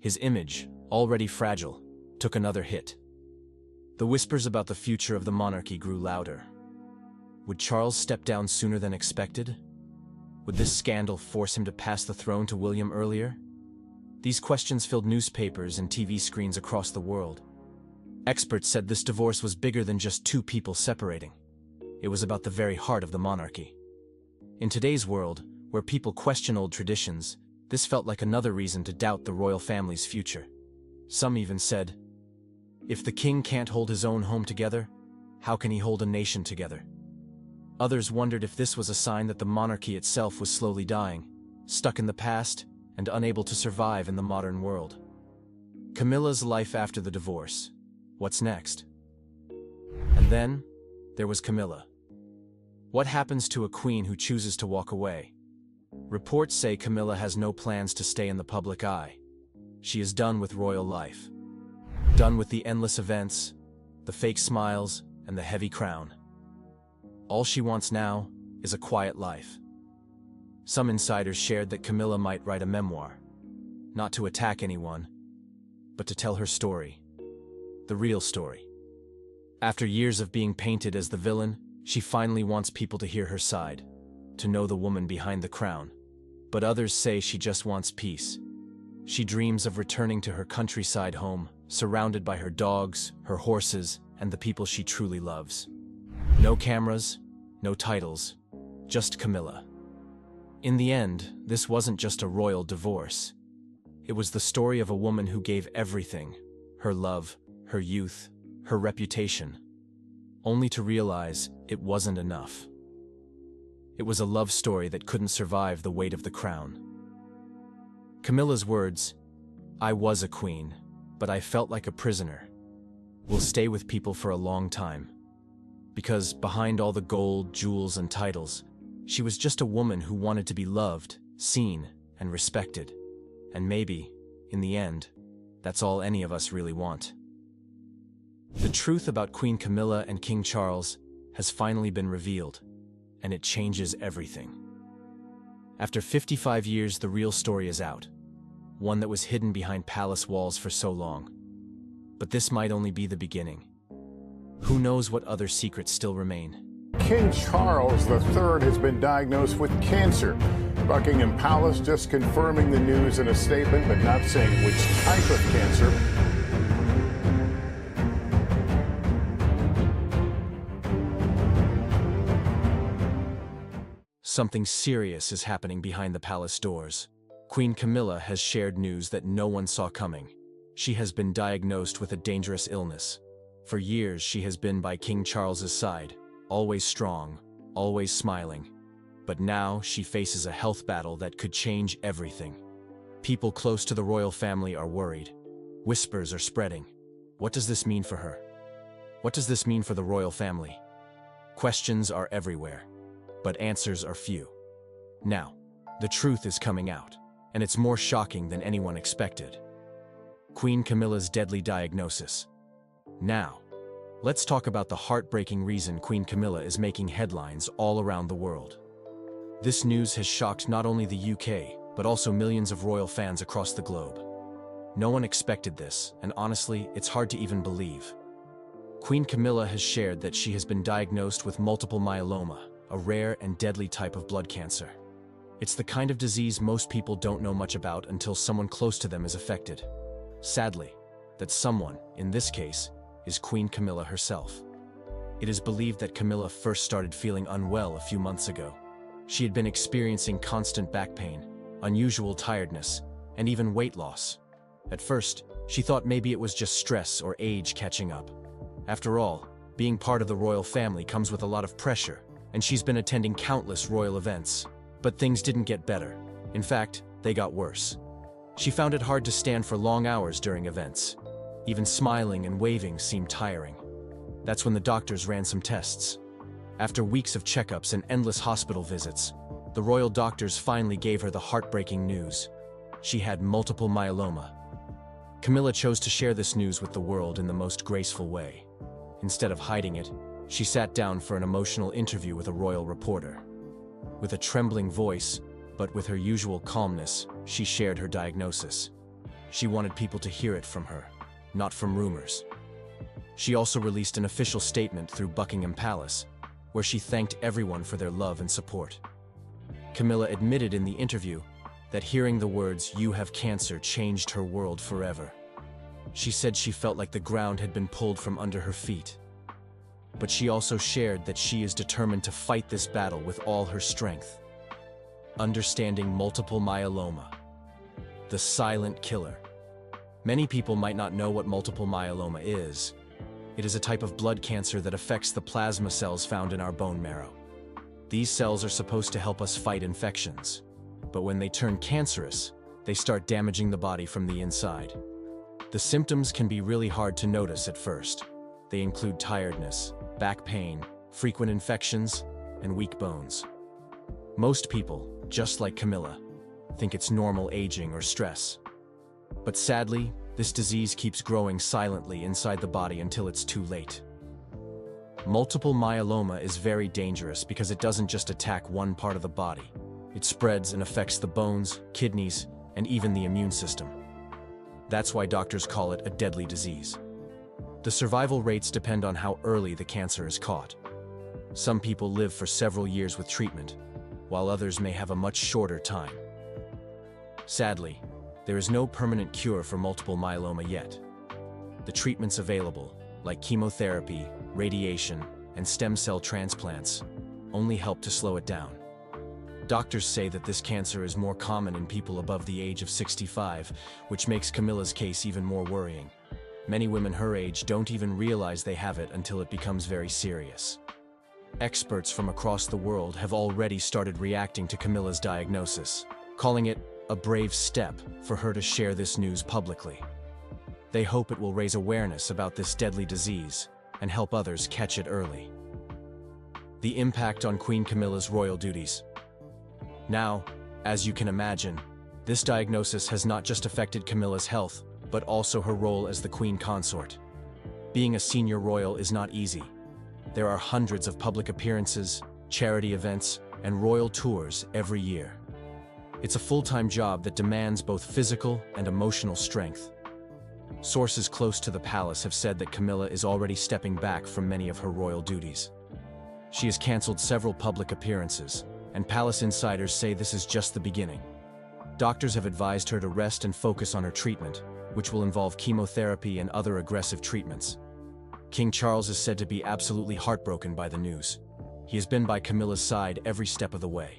His image, already fragile, took another hit. The whispers about the future of the monarchy grew louder. Would Charles step down sooner than expected? Would this scandal force him to pass the throne to William earlier? These questions filled newspapers and TV screens across the world. Experts said this divorce was bigger than just two people separating. It was about the very heart of the monarchy. In today's world, where people question old traditions, this felt like another reason to doubt the royal family's future. Some even said, if the king can't hold his own home together, how can he hold a nation together? Others wondered if this was a sign that the monarchy itself was slowly dying, stuck in the past, and unable to survive in the modern world. Camilla's life after the divorce. What's next? And then, there was Camilla. What happens to a queen who chooses to walk away? Reports say Camilla has no plans to stay in the public eye. She is done with royal life. Done with the endless events, the fake smiles, and the heavy crown. All she wants now is a quiet life. Some insiders shared that Camilla might write a memoir, not to attack anyone, but to tell her story, the real story. After years of being painted as the villain, she finally wants people to hear her side, to know the woman behind the crown. But others say she just wants peace. She dreams of returning to her countryside home, surrounded by her dogs, her horses, and the people she truly loves. No cameras, no titles, just Camilla. In the end, this wasn't just a royal divorce. It was the story of a woman who gave everything, her love, her youth, her reputation, only to realize it wasn't enough. It was a love story that couldn't survive the weight of the crown. Camilla's words, "I was a queen, but I felt like a prisoner," will stay with people for a long time. Because behind all the gold, jewels, and titles, she was just a woman who wanted to be loved, seen, and respected. And maybe, in the end, that's all any of us really want. The truth about Queen Camilla and King Charles has finally been revealed, and it changes everything. After 55 years, the real story is out, one that was hidden behind palace walls for so long. But this might only be the beginning. Who knows what other secrets still remain? King Charles III has been diagnosed with cancer. Buckingham Palace just confirming the news in a statement, but not saying which type of cancer. something serious is happening behind the palace doors. Queen Camilla has shared news that no one saw coming. She has been diagnosed with a dangerous illness. For years, she has been by King Charles's side, always strong, always smiling. But now she faces a health battle that could change everything. People close to the royal family are worried. Whispers are spreading. What does this mean for her? What does this mean for the royal family? Questions are everywhere, but answers are few. Now, the truth is coming out, and it's more shocking than anyone expected. Queen Camilla's deadly diagnosis. Now, let's talk about the heartbreaking reason Queen Camilla is making headlines all around the world. This news has shocked not only the UK, but also millions of royal fans across the globe. No one expected this, and honestly, it's hard to even believe. Queen Camilla has shared that she has been diagnosed with multiple myeloma, a rare and deadly type of blood cancer. It's the kind of disease most people don't know much about until someone close to them is affected. Sadly, that someone, in this case, is Queen Camilla herself. It is believed that Camilla first started feeling unwell a few months ago. She had been experiencing constant back pain, unusual tiredness, and even weight loss. At first, she thought maybe it was just stress or age catching up. After all, being part of the royal family comes with a lot of pressure, and she's been attending countless royal events. But things didn't get better. In fact, they got worse. She found it hard to stand for long hours during events. Even smiling and waving seemed tiring. That's when the doctors ran some tests. After weeks of checkups and endless hospital visits, the royal doctors finally gave her the heartbreaking news. She had multiple myeloma. Camilla chose to share this news with the world in the most graceful way. Instead of hiding it, she sat down for an emotional interview with a royal reporter. With a trembling voice, but with her usual calmness, she shared her diagnosis. She wanted people to hear it from her, not from rumors. She also released an official statement through Buckingham Palace, where she thanked everyone for their love and support. Camilla admitted in the interview that hearing the words, "You have cancer," changed her world forever. She said she felt like the ground had been pulled from under her feet. But she also shared that she is determined to fight this battle with all her strength. Understanding multiple myeloma. The silent killer. Many people might not know what multiple myeloma is. It is a type of blood cancer that affects the plasma cells found in our bone marrow. These cells are supposed to help us fight infections. But when they turn cancerous, they start damaging the body from the inside. The symptoms can be really hard to notice at first. They include tiredness, back pain, frequent infections, and weak bones. Most people, just like Camilla, think it's normal aging or stress. But sadly, this disease keeps growing silently inside the body until it's too late. Multiple myeloma is very dangerous because it doesn't just attack one part of the body. It spreads and affects the bones, kidneys, and even the immune system. That's why doctors call it a deadly disease. The survival rates depend on how early the cancer is caught. Some people live for several years with treatment, while others may have a much shorter time. Sadly, there is no permanent cure for multiple myeloma yet. The treatments available, like chemotherapy, radiation, and stem cell transplants, only help to slow it down. Doctors say that this cancer is more common in people above the age of 65, which makes Camilla's case even more worrying. Many women her age don't even realize they have it until it becomes very serious. Experts from across the world have already started reacting to Camilla's diagnosis, calling it a brave step for her to share this news publicly. They hope it will raise awareness about this deadly disease and help others catch it early. The impact on Queen Camilla's royal duties. Now, as you can imagine, this diagnosis has not just affected Camilla's health, but also her role as the Queen Consort. Being a senior royal is not easy. There are hundreds of public appearances, charity events, and royal tours every year. It's a full-time job that demands both physical and emotional strength. Sources close to the palace have said that Camilla is already stepping back from many of her royal duties. She has canceled several public appearances, and palace insiders say this is just the beginning. Doctors have advised her to rest and focus on her treatment, which will involve chemotherapy and other aggressive treatments. King Charles is said to be absolutely heartbroken by the news. He has been by Camilla's side every step of the way.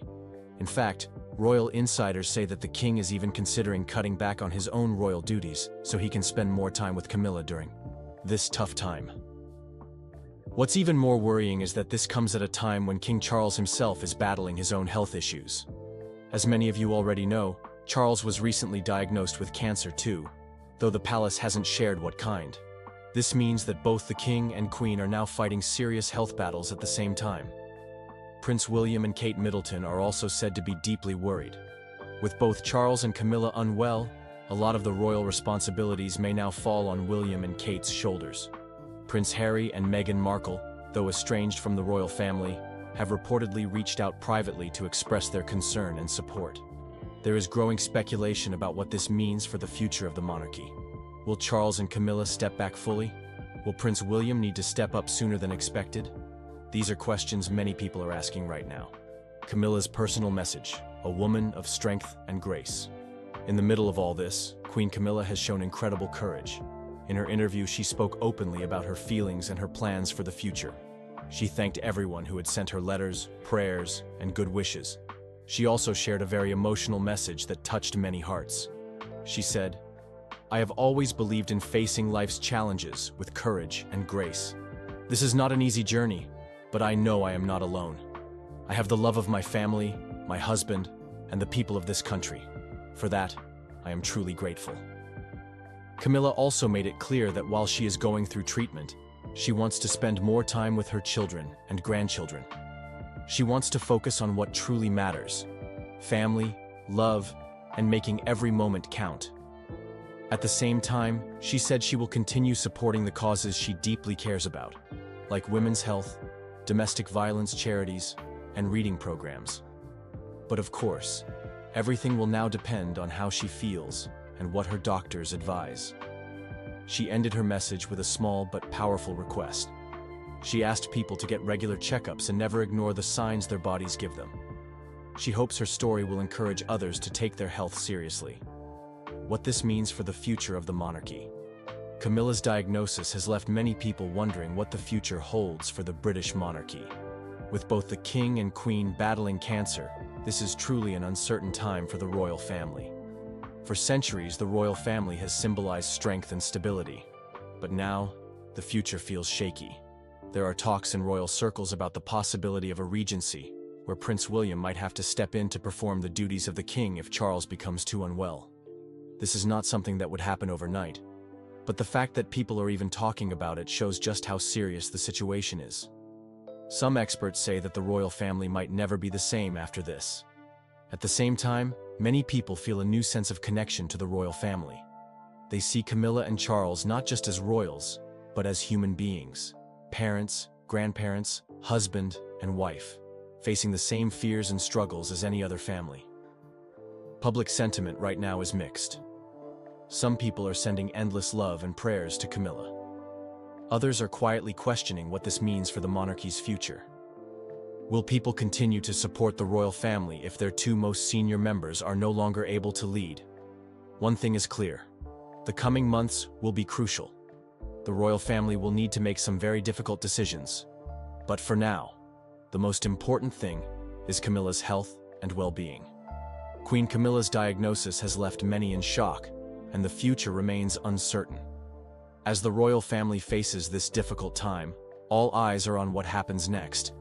In fact, royal insiders say that the king is even considering cutting back on his own royal duties so he can spend more time with Camilla during this tough time. What's even more worrying is that this comes at a time when King Charles himself is battling his own health issues. As many of you already know, Charles was recently diagnosed with cancer too, though the palace hasn't shared what kind. This means that both the king and queen are now fighting serious health battles at the same time. Prince William and Kate Middleton are also said to be deeply worried. With both Charles and Camilla unwell, a lot of the royal responsibilities may now fall on William and Kate's shoulders. Prince Harry and Meghan Markle, though estranged from the royal family, have reportedly reached out privately to express their concern and support. There is growing speculation about what this means for the future of the monarchy. Will Charles and Camilla step back fully? Will Prince William need to step up sooner than expected? These are questions many people are asking right now. Camilla's personal message, a woman of strength and grace. In the middle of all this, Queen Camilla has shown incredible courage. In her interview, she spoke openly about her feelings and her plans for the future. She thanked everyone who had sent her letters, prayers, and good wishes. She also shared a very emotional message that touched many hearts. She said, "I have always believed in facing life's challenges with courage and grace. This is not an easy journey, but I know I am not alone. I have the love of my family, my husband, and the people of this country. For that, I am truly grateful." Camilla also made it clear that while she is going through treatment, she wants to spend more time with her children and grandchildren. She wants to focus on what truly matters: family, love, and making every moment count. At the same time, she said she will continue supporting the causes she deeply cares about, like women's health, domestic violence charities, and reading programs. But of course, everything will now depend on how she feels and what her doctors advise. She ended her message with a small but powerful request. She asked people to get regular checkups and never ignore the signs their bodies give them. She hopes her story will encourage others to take their health seriously. What this means for the future of the monarchy. Camilla's diagnosis has left many people wondering what the future holds for the British monarchy. With both the king and queen battling cancer, this is truly an uncertain time for the royal family. For centuries, the royal family has symbolized strength and stability. But now, the future feels shaky. There are talks in royal circles about the possibility of a regency, where Prince William might have to step in to perform the duties of the king if Charles becomes too unwell. This is not something that would happen overnight, but the fact that people are even talking about it shows just how serious the situation is. Some experts say that the royal family might never be the same after this. At the same time, many people feel a new sense of connection to the royal family. They see Camilla and Charles not just as royals, but as human beings, parents, grandparents, husband, and wife, facing the same fears and struggles as any other family. Public sentiment right now is mixed. Some people are sending endless love and prayers to Camilla. Others are quietly questioning what this means for the monarchy's future. Will people continue to support the royal family if their two most senior members are no longer able to lead? One thing is clear: the coming months will be crucial. The royal family will need to make some very difficult decisions. But for now, the most important thing is Camilla's health and well-being. Queen Camilla's diagnosis has left many in shock, and the future remains uncertain. As the royal family faces this difficult time, all eyes are on what happens next.